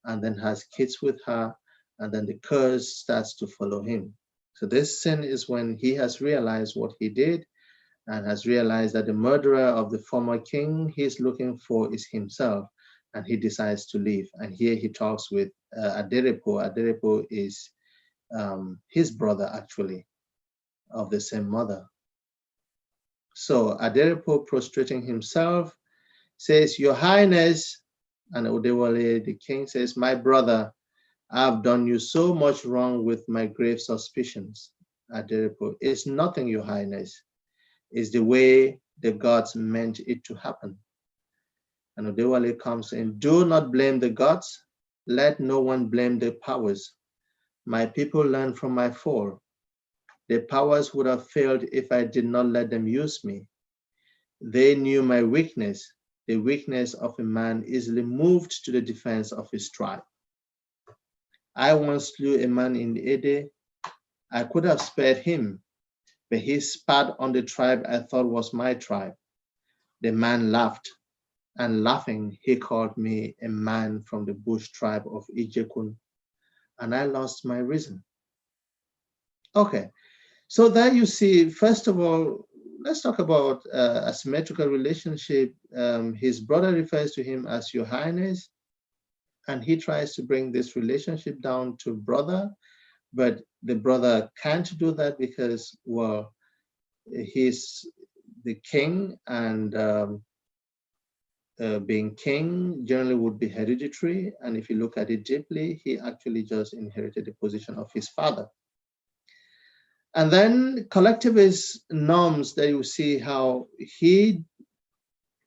and then has kids with her, and then the curse starts to follow him. So this sin is when he has realized what he did and has realized that the murderer of the former king he's looking for is himself, and he decides to leave. And here he talks with Aderepo. Aderepo is his brother, actually, of the same mother. So Aderepo, prostrating himself, says, "Your Highness," and Odewale, the king, says, "My brother, I have done you so much wrong with my grave suspicions." Aderepo, "It's nothing, Your Highness. It's the way the gods meant it to happen." And Odewale comes in, "Do not blame the gods. Let no one blame the powers. My people learn from my fall. The powers would have failed if I did not let them use me. They knew my weakness, the weakness of a man easily moved to the defense of his tribe. I once slew a man in Ede. I could have spared him, but he spat on the tribe I thought was my tribe. The man laughed, and laughing, he called me a man from the bush tribe of Ijekun, and I lost my reason." Okay, so there you see, first of all, let's talk about a symmetrical relationship. His brother refers to him as Your Highness, and he tries to bring this relationship down to brother, but the brother can't do that because, well, he's the king, and being king generally would be hereditary. And if you look at it deeply, he actually just inherited the position of his father. And then collectivist norms, that you see how he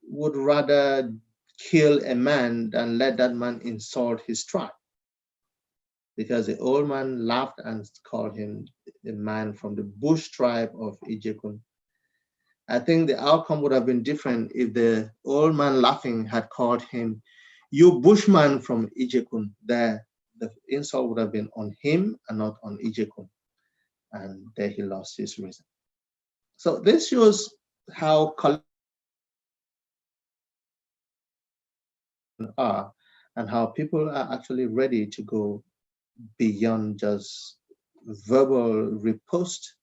would rather kill a man than let that man insult his tribe, because the old man laughed and called him a man from the bush tribe of Ijekun. I think the outcome would have been different if the old man laughing had called him, "You bushman from Ijekun." There, the insult would have been on him and not on Ijekun. And there he lost his reason. So this shows how are and how people are actually ready to go beyond just verbal riposte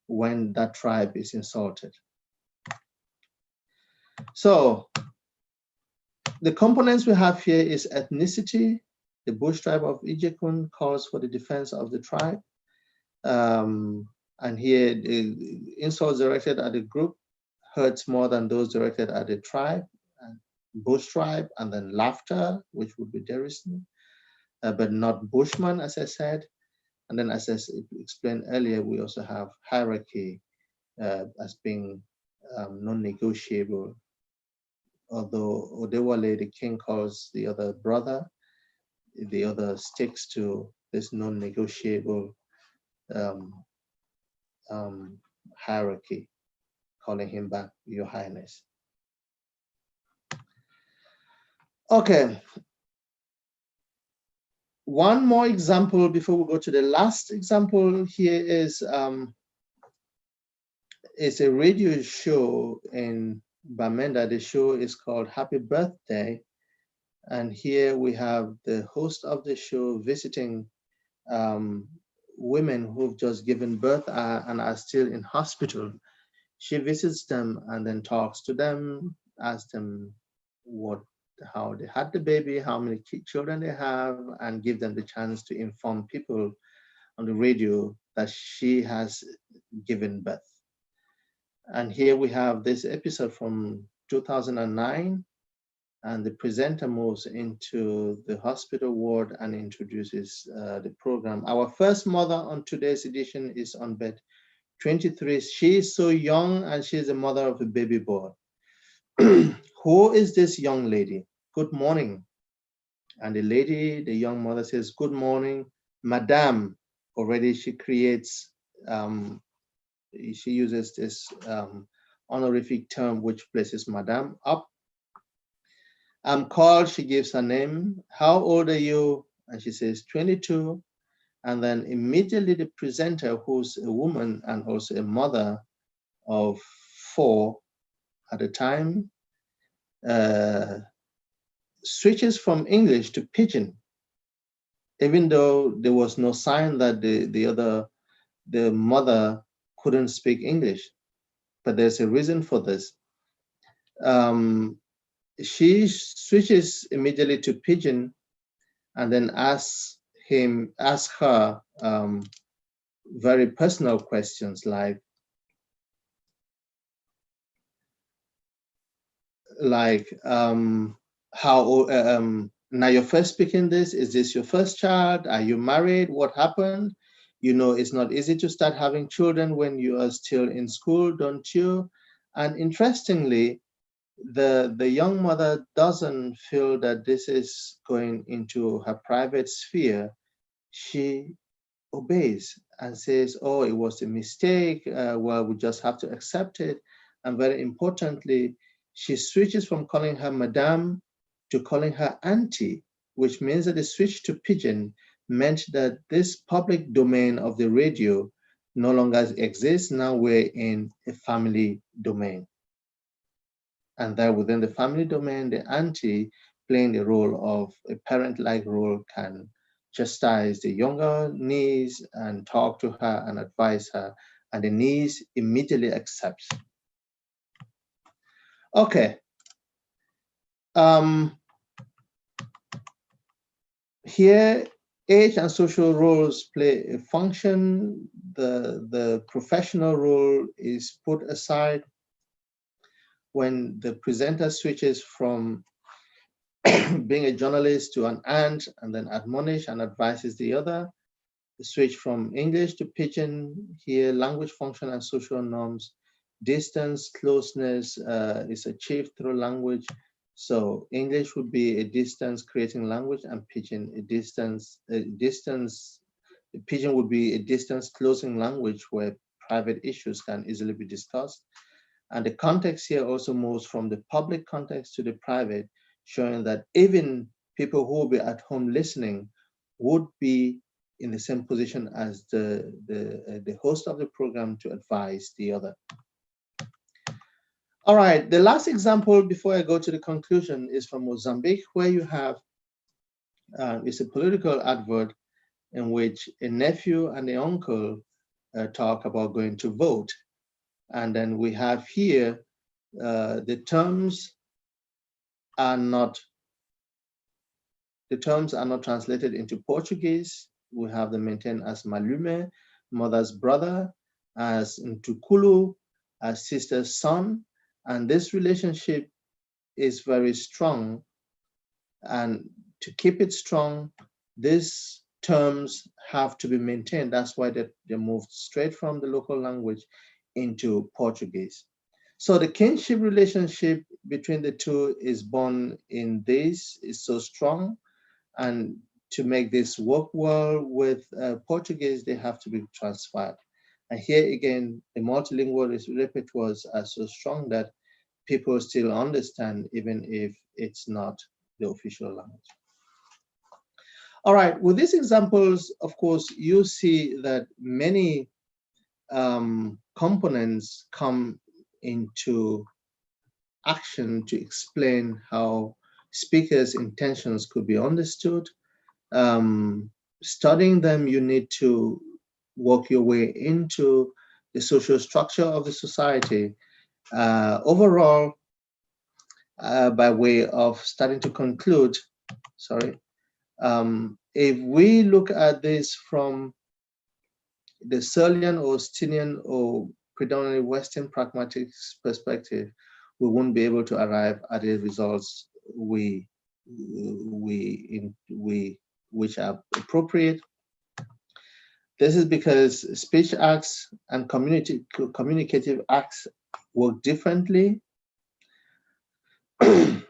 when that tribe is insulted. So the components we have here is ethnicity. The bush tribe of Ijekun calls for the defense of the tribe. And here the insults directed at the group hurts more than those directed at the tribe, and bush tribe, and then laughter, which would be derision, but not bushman, as I said. And then, as I explained earlier, we also have hierarchy as being non-negotiable. Although Odewale, the king, calls the other brother, the other sticks to this non-negotiable hierarchy, calling him back Your Highness. Okay. One more example before we go to the last example. Here is it's a radio show in Bamenda. The show is called Happy Birthday. And here we have the host of the show visiting women who've just given birth and are still in hospital. She visits them and then talks to them, asks them how they had the baby, how many children they have, and give them the chance to inform people on the radio that she has given birth. And here we have this episode from 2009, and the presenter moves into the hospital ward and introduces the program. Our first mother on today's edition is on bed 23. She is so young, and she's the mother of a baby boy. Who is this young lady? Good morning. And the young mother says, good morning, Madame. Already she creates she uses this honorific term which places Madame up. I'm called, she gives her name. How old are you? And she says 22. And then immediately the presenter, who's a woman and also a mother of 4 at the time, switches from English to Pidgin, even though there was no sign that the mother couldn't speak English. But there's a reason for this. She switches immediately to Pidgin and then asks her very personal questions like how old, now you're first speaking this, is this your first child? Are you married? What happened? You know, it's not easy to start having children when you are still in school, don't you? And interestingly, the young mother doesn't feel that this is going into her private sphere. She obeys and says, oh, it was a mistake. Well, we just have to accept it. And very importantly, she switches from calling her Madame to calling her Auntie, which means that the switch to Pidgin meant that this public domain of the radio no longer exists. Now we're in a family domain. And there within the family domain, the auntie playing the role of a parent-like role can chastise the younger niece and talk to her and advise her, and the niece immediately accepts. Okay. Here, age and social roles play a function. The professional role is put aside when the presenter switches from being a journalist to an aunt and then admonish and advises the other. The switch from English to Pidgin, here language function and social norms. Distance, closeness is achieved through language. So English would be a distance creating language, and Pidgin a distance. Pidgin would be a distance closing language where private issues can easily be discussed. And the context here also moves from the public context to the private, showing that even people who will be at home listening would be in the same position as the host of the program to advise the other. All right, the last example before I go to the conclusion is from Mozambique, where you have, it's a political advert in which a nephew and an uncle talk about going to vote. And then we have here, the terms are not translated into Portuguese. We have them maintained as malume, mother's brother, as ntukulu, as sister's son. And this relationship is very strong. And to keep it strong, these terms have to be maintained. That's why they moved straight from the local language into Portuguese. So the kinship relationship between the two is born in this, is so strong. And to make this work well with Portuguese, they have to be transferred. And here again, the multilingual repertoires are so strong that people still understand, even if it's not the official language. All right, with these examples, of course, you see that many components come into action to explain how speakers' intentions could be understood. Studying them, you need to work your way into the social structure of the society. Overall, by way of starting to conclude, if we look at this from the Searlean or Steinian or predominantly Western pragmatics perspective, we won't be able to arrive at the results which are appropriate. This is because speech acts and communicative acts work differently. And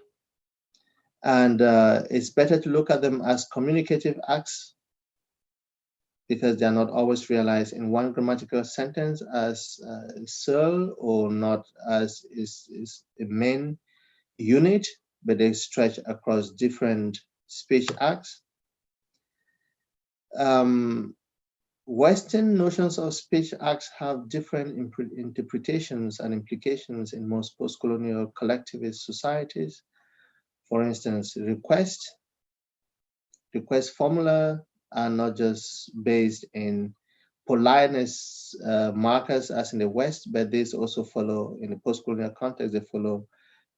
it's better to look at them as communicative acts because they are not always realized in one grammatical sentence as cell, or not as is a main unit, but they stretch across different speech acts. Western notions of speech acts have different interpretations and implications in most post-colonial collectivist societies. For instance, request formula are not just based in politeness markers as in the West, but these also follow, in the post-colonial context, they follow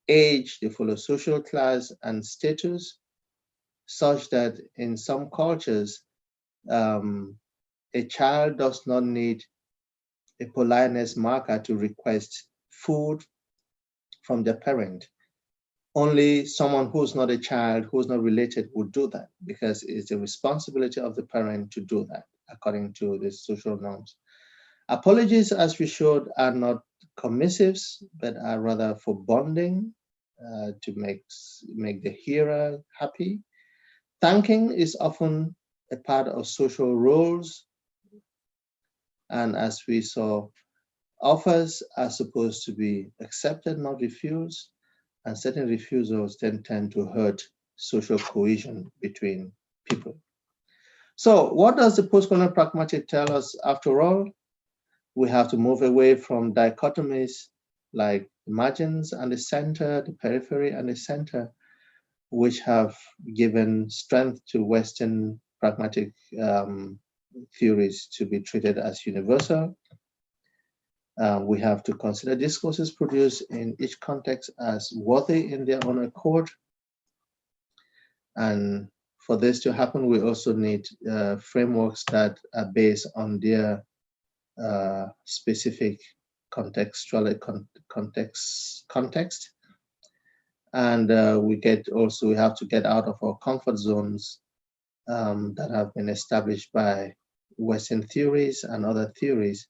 age, they follow social class and status, such that in some cultures, a child does not need a politeness marker to request food from their parent. Only someone who's not a child, who's not related, would do that, because it's the responsibility of the parent to do that, according to the social norms. Apologies, as we showed, are not commissives, but are rather for bonding, to make the hearer happy. Thanking is often a part of social roles, and as we saw, offers are supposed to be accepted, not refused, and certain refusals then tend to hurt social cohesion between people. So what does the postcolonial pragmatic tell us after all? We have to move away from dichotomies like the margins and the center, the periphery and the center, which have given strength to Western pragmatic theories to be treated as universal. We have to consider discourses produced in each context as worthy in their own accord. And for this to happen, we also need frameworks that are based on their specific context. And we have to get out of our comfort zones that have been established by Western theories and other theories.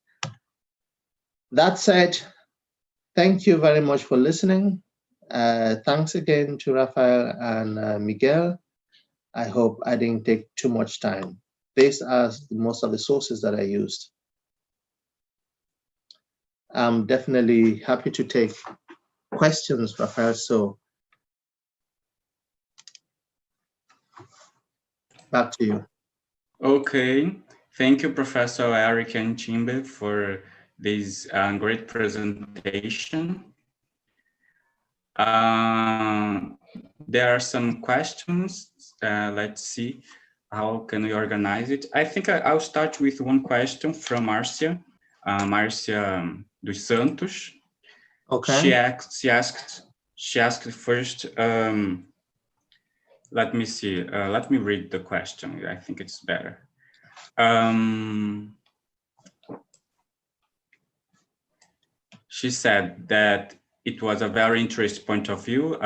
That said, thank you very much for listening. Thanks again to Raphael and Miguel. I hope I didn't take too much time. These are most of the sources that I used. I'm definitely happy to take questions, Raphael, so back to you. Okay, thank you, Professor Eric Anchimbe, for this great presentation. There are some questions. Let's see, how can we organize it? I think I'll start with one question from Marcia dos Santos. Okay. She asked first, let me see, let me read the question. I think it's better. She said that it was a very interesting point of view,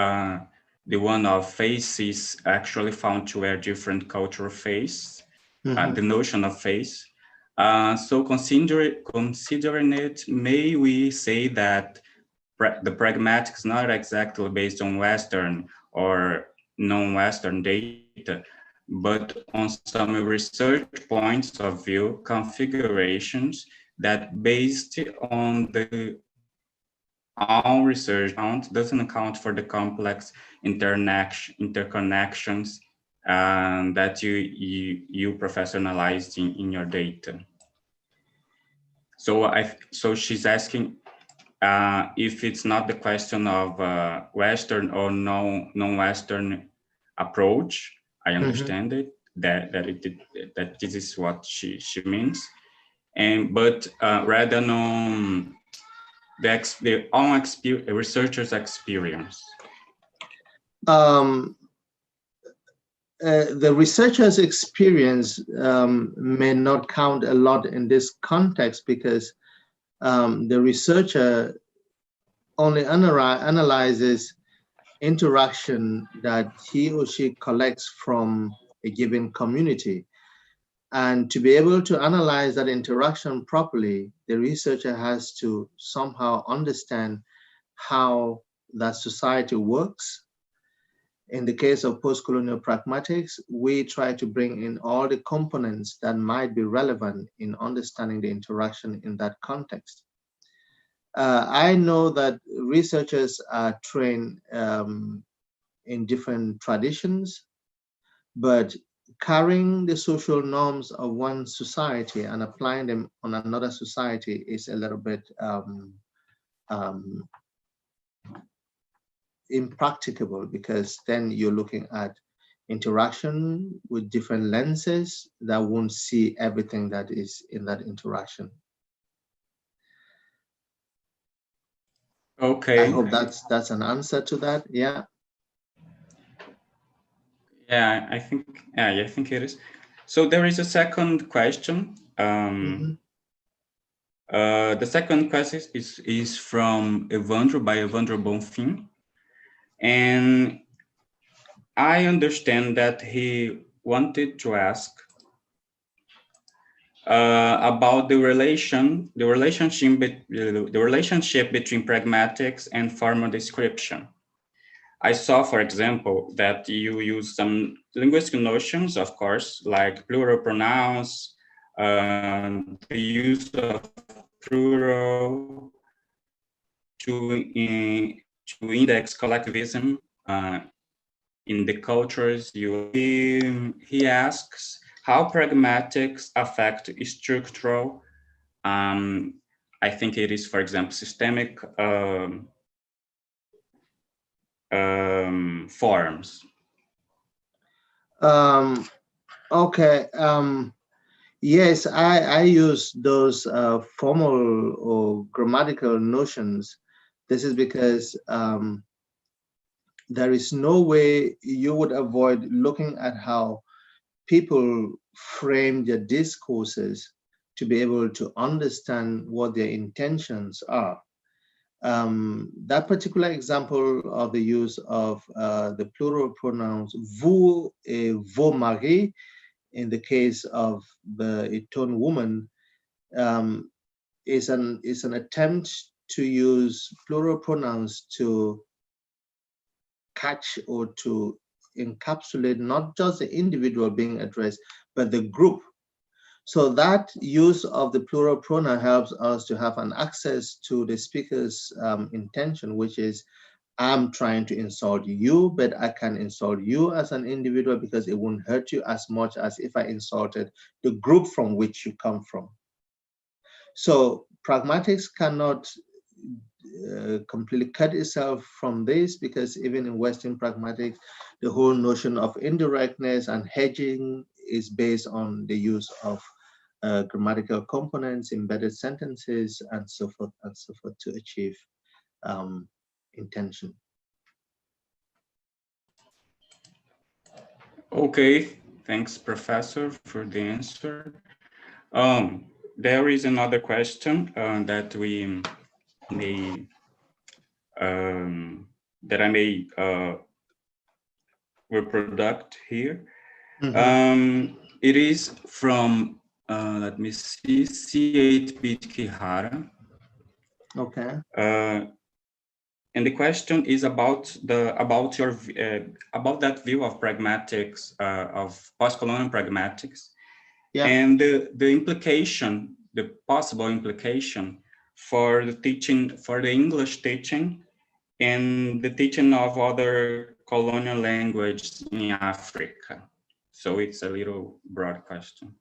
the one of faces actually found to wear different cultural face, the notion of face. So considering it, may we say that the pragmatic is not exactly based on Western or non-Western data, but on some research points of view, configurations that based on the own research doesn't account for the complex interconnections that you professionalized in your data. So she's asking if it's not the question of Western or non-Western approach. I understand it, that this is what she means, but rather on their own researcher's experience. The researcher's experience may not count a lot in this context, because the researcher only analyzes interaction that he or she collects from a given community. And to be able to analyze that interaction properly, the researcher has to somehow understand how that society works In the case of postcolonial pragmatics, we try to bring in all the components that might be relevant in understanding the interaction in that context. I know that researchers are trained in different traditions, but carrying the social norms of one society and applying them on another society is a little bit impracticable, because then you're looking at interaction with different lenses that won't see everything that is in that interaction. Okay. I hope that's an answer to that. Yeah. Yeah, I think it is. So there is a second question. The second question is from Evandro, by Evandro Bonfim. And I understand that he wanted to ask about the relationship between pragmatics and formal description. I saw, for example, that you use some linguistic notions, of course, like plural pronouns, the use of plural to index collectivism in the cultures. He asks how pragmatics affect structural, I think it is, for example, systemic forms. Okay. Yes, I use those formal or grammatical notions. This is because there is no way you would avoid looking at how people frame their discourses to be able to understand what their intentions are. That particular example of the use of the plural pronouns vous et vos maris in the case of the Iton woman is an attempt to use plural pronouns to catch or to encapsulate not just the individual being addressed, but the group. So that use of the plural pronoun helps us to have an access to the speaker's intention, which is, I'm trying to insult you, but I can insult you as an individual because it won't hurt you as much as if I insulted the group from which you come from. So pragmatics cannot completely cut itself from this, because even in Western pragmatics, the whole notion of indirectness and hedging is based on the use of grammatical components, embedded sentences, and so forth to achieve intention. Okay, thanks, Professor, for the answer. There is another question that we may that I may reproduce here. It is from let me see, C8-bit Kihara. Okay. And the question is about about that view of pragmatics, of postcolonial pragmatics, yeah, and the implication, the possible implication for the teaching, for the English teaching, and the teaching of other colonial languages in Africa. So it's a little broad question.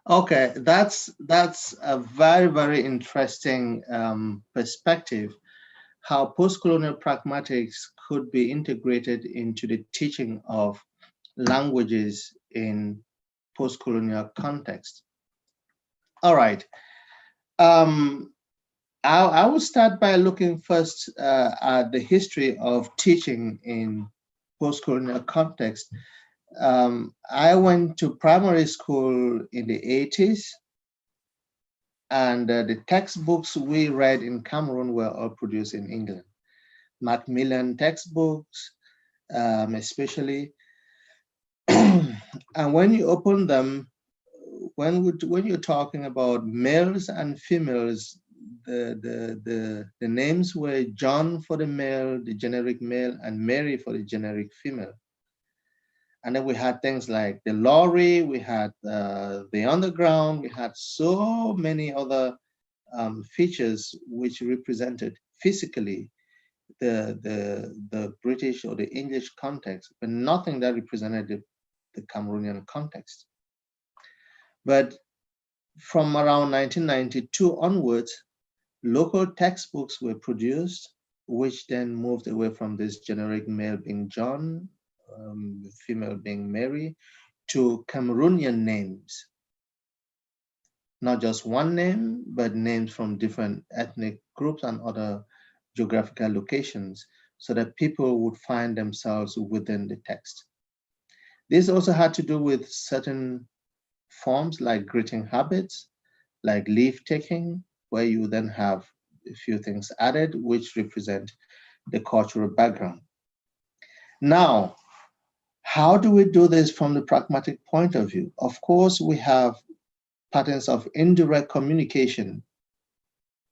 Okay, that's a very, very interesting perspective, how postcolonial pragmatics could be integrated into the teaching of languages in postcolonial context. All right. I will start by looking first at the history of teaching in postcolonial context. I went to primary school in the 80s, and the textbooks we read in Cameroon were all produced in England. Macmillan textbooks, especially. And when you open them, when you're talking about males and females, names were John for the male, the generic male, and Mary for the generic female. And then we had things like the lorry, we had the underground, we had so many other features which represented physically the British or the English context, but nothing that represented the Cameroonian context. But from around 1992 onwards, local textbooks were produced, which then moved away from this generic male being John, female being Mary, to Cameroonian names. Not just one name, but names from different ethnic groups and other geographical locations, so that people would find themselves within the text. This also had to do with certain forms like greeting habits, like leave taking, where you then have a few things added which represent the cultural background. Now, how do we do this from the pragmatic point of view? Of course, we have patterns of indirect communication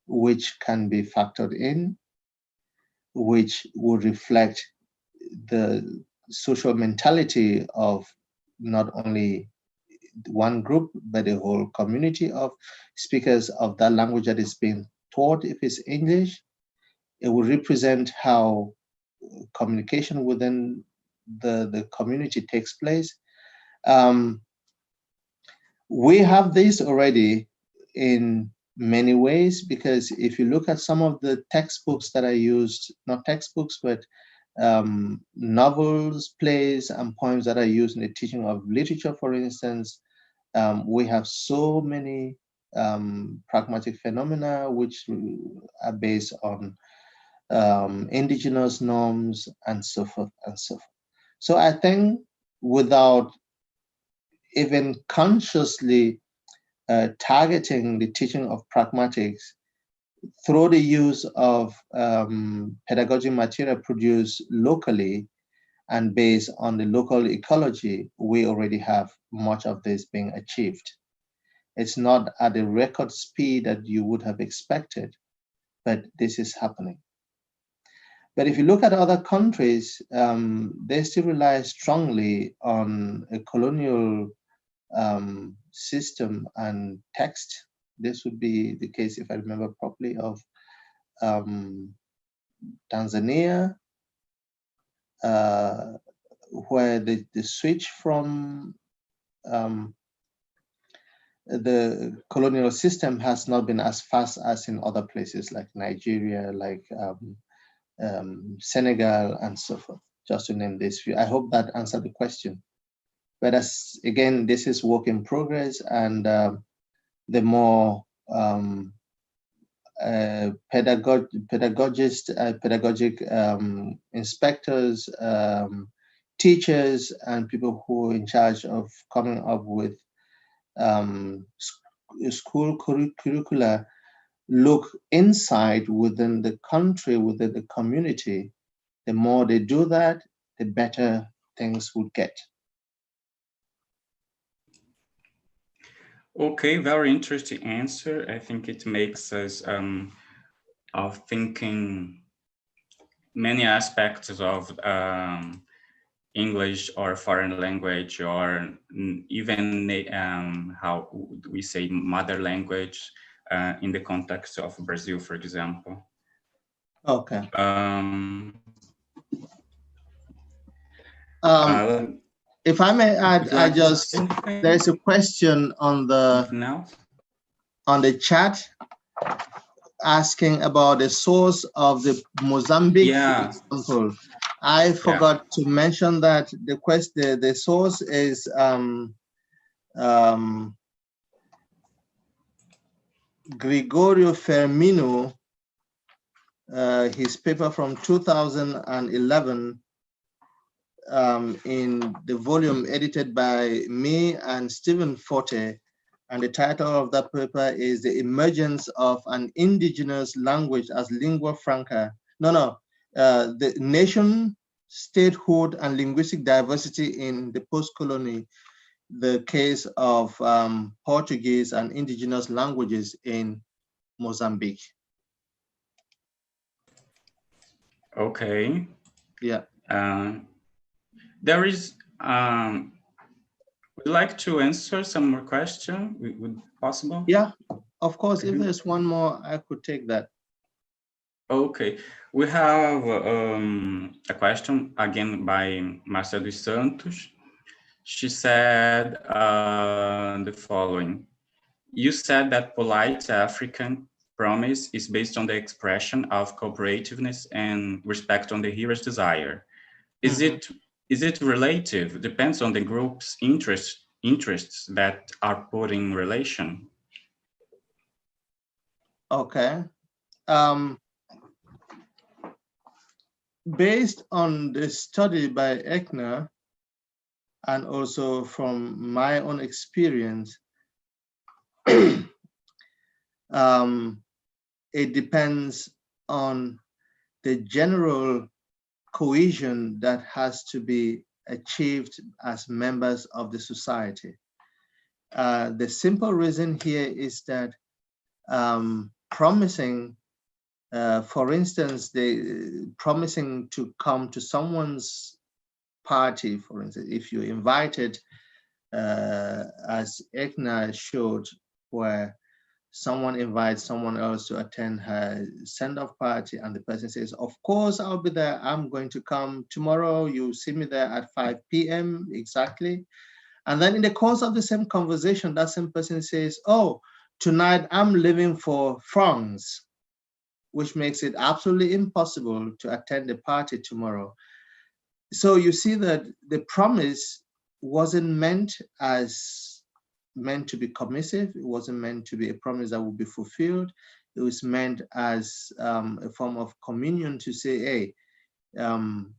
which can be factored in, which would reflect the social mentality of not only one group, but a whole community of speakers of that language that is being taught. If it's English, it will represent how communication within the community takes place. We have this already in many ways, because if you look at some of the textbooks that are used, not textbooks, but novels, plays, and poems that are used in the teaching of literature, for instance, we have so many pragmatic phenomena which are based on indigenous norms and so forth and so forth. So I think without even consciously targeting the teaching of pragmatics through the use of pedagogy material produced locally and based on the local ecology, we already have much of this being achieved. It's not at the record speed that you would have expected, but this is happening. But if you look at other countries, they still rely strongly on a colonial system and text. This would be the case, if I remember properly, of Tanzania, where the switch from the colonial system has not been as fast as in other places like Nigeria, like Senegal, and so forth, just to name this few. I hope that answered the question. But as again, this is work in progress, and the more pedagogic inspectors, teachers, and people who are in charge of coming up with school curricula look inside within the country, within the community, the more they do that, the better things would get. Okay, very interesting answer. I think it makes us of thinking many aspects of English or foreign language, or even how we say mother language in the context of Brazil, for example. Okay. If I may add, there's a question on the chat asking about the source of the Mozambique example. I forgot to mention that the source is Gregorio Firmino, his paper from 2011, in the volume edited by me and Stephen Forte, and the title of that paper is The Emergence of an Indigenous Language as Lingua Franca. The Nation, Statehood, and Linguistic Diversity in the Postcolony, the case of Portuguese and indigenous languages in Mozambique. Okay. Yeah. There is, would you like to answer some more question? Would possible? Yeah, of course. If there's one more, I could take that. Okay, we have a question again by Marcia dos Santos. She said the following. You said that polite African promise is based on the expression of cooperativeness and respect on the hero's desire. Is it relative? Depends on the group's interests that are put in relation. Okay. Based on the study by Eckner, and also from my own experience, it depends on the general cohesion that has to be achieved as members of the society. The simple reason here is that promising, for instance, promising to come to someone's party, for instance, if you invited, as Eckner showed, where someone invites someone else to attend her send-off party and the person says, of course, I'll be there. I'm going to come tomorrow. You see me there at 5 p.m. exactly. And then in the course of the same conversation, that same person says, oh, tonight I'm leaving for France, which makes it absolutely impossible to attend the party tomorrow. So you see that the promise wasn't meant to be commissive. It wasn't meant to be a promise that would be fulfilled. It was meant as a form of communion to say, hey, I'm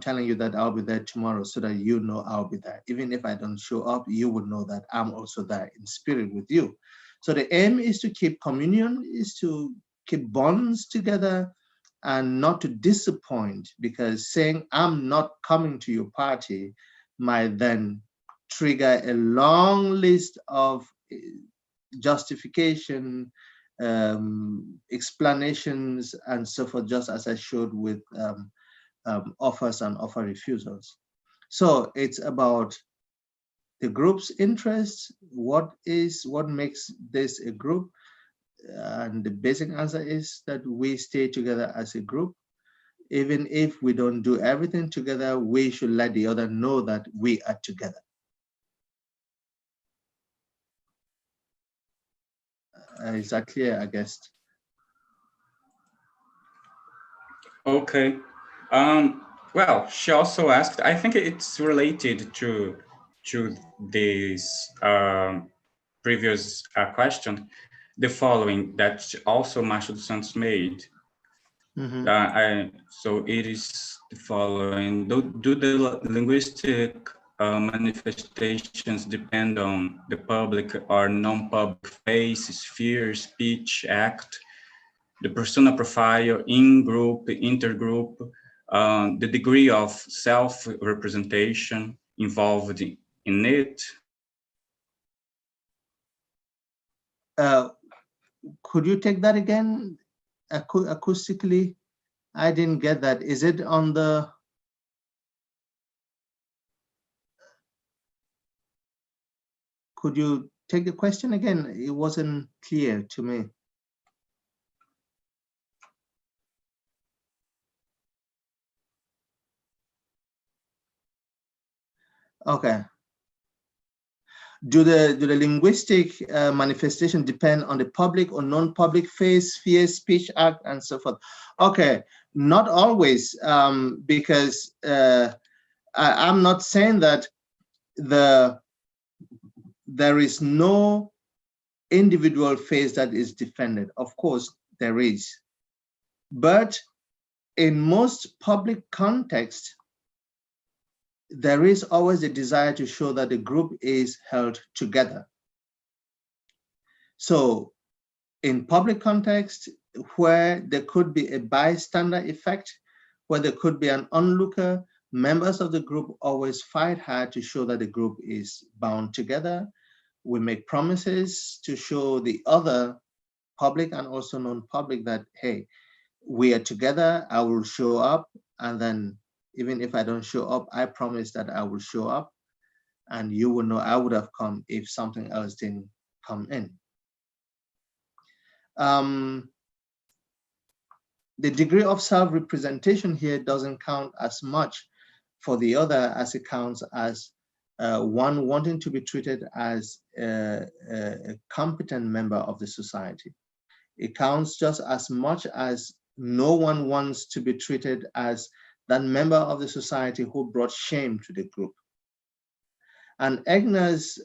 telling you that I'll be there tomorrow so that you know I'll be there. Even if I don't show up, you would know that I'm also there in spirit with you. So the aim is to keep communion, is to keep bonds together and not to disappoint, because saying I'm not coming to your party might then trigger a long list of justification, explanations, and so forth, just as I showed with offers and offer refusals. So it's about the group's interests, what makes this a group, and the basic answer is that we stay together as a group. Even if we don't do everything together, we should let the other know that we are together. Is that clear, I guess? Okay. Well, she also asked, I think it's related to this previous question, the following that also Marcia dos Santos made. So it is the following: do the linguistic manifestations depend on the public or non-public face, sphere, speech, act, the persona profile, in-group, intergroup, the degree of self-representation involved in it? Could you take that again acoustically? I didn't get that. Is it on the... Could you take the question again? It wasn't clear to me. Okay. Do the linguistic manifestation depend on the public or non-public face, sphere, speech, act, and so forth? Okay, not always, because I'm not saying that there is no individual face that is defended. Of course, there is. But in most public contexts, there is always a desire to show that the group is held together. So in public context, where there could be a bystander effect, where there could be an onlooker, members of the group always fight hard to show that the group is bound together. We make promises to show the other public and also non-public, that, hey, we are together, I will show up, and then even if I don't show up, I promise that I will show up, and you will know I would have come if something else didn't come in. The degree of self-representation here doesn't count as much for the other as it counts as one wanting to be treated as a competent member of the society. It counts just as much as no one wants to be treated as that member of the society who brought shame to the group. And Egner's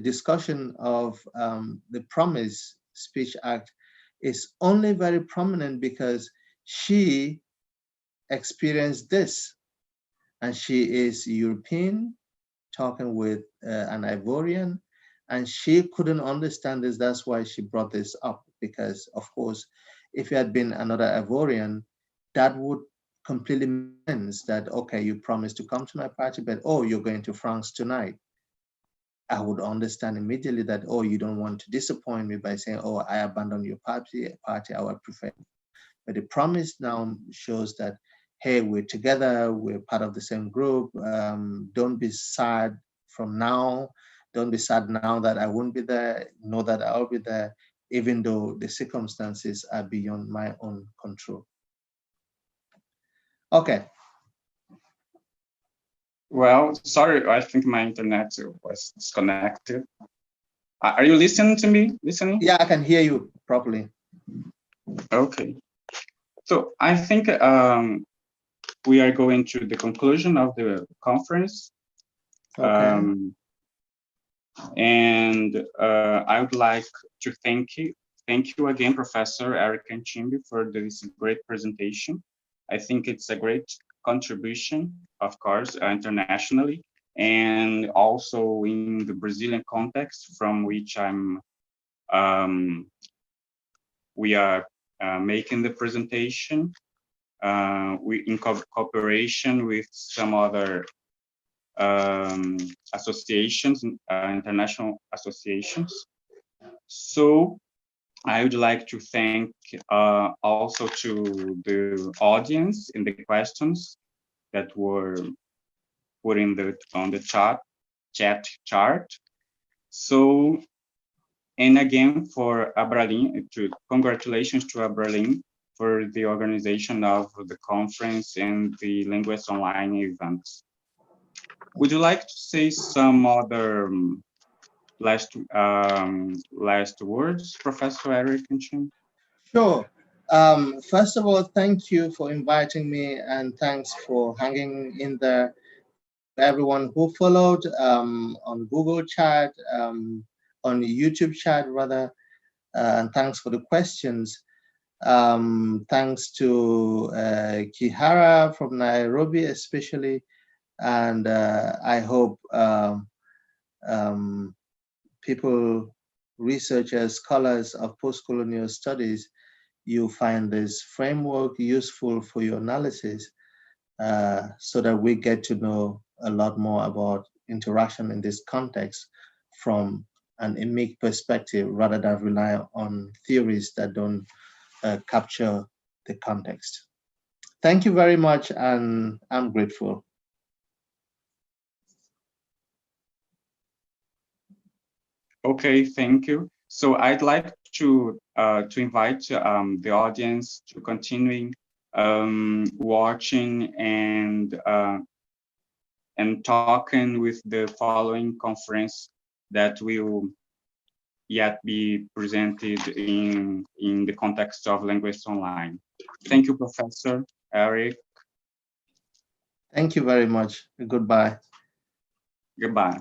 discussion of the Promise Speech Act is only very prominent because she experienced this, and she is European, talking with an Ivorian, and she couldn't understand this. That's why she brought this up, because of course, if it had been another Ivorian, that would completely make sense that, okay, you promised to come to my party, but oh, you're going to France tonight. I would understand immediately that, oh, you don't want to disappoint me by saying, oh, I abandoned your party, I would prefer. But the promise now shows that, hey, we're together, we're part of the same group. Don't be sad from now. Don't be sad now that I won't be there. Know that I'll be there, even though the circumstances are beyond my own control. Okay. Well, sorry, I think my internet was disconnected. Are you listening to me? Yeah, I can hear you properly. Okay. So I think we are going to the conclusion of the conference. Okay. And I would like to thank you again, Professor Eric Anchimbe, for this great presentation. I think it's a great contribution, of course, internationally, and also in the Brazilian context from which we are making the presentation. We in cooperation with some other associations, international associations. So I would like to thank also to the audience in the questions that were put in on the chat chart. So, and again for Abralin, congratulations to Abralin for the organization of the conference and the Linguists Online events. Would you like to say some other last words, Professor Eric Anchimbe? Sure. First of all, thank you for inviting me, and thanks for hanging in there. Everyone who followed on Google Chat, on YouTube Chat rather, and thanks for the questions. Thanks to Kihara from Nairobi especially, and I hope people, researchers, scholars of postcolonial studies, you find this framework useful for your analysis, so that we get to know a lot more about interaction in this context from an emic perspective, rather than rely on theories that don't capture the context. Thank you very much, and I'm grateful. Okay, thank you. So I'd like to invite the audience to continue watching and talking with the following conference that will yet be presented in the context of Linguists Online. Thank you, Professor Eric. Thank you very much. Goodbye. Goodbye.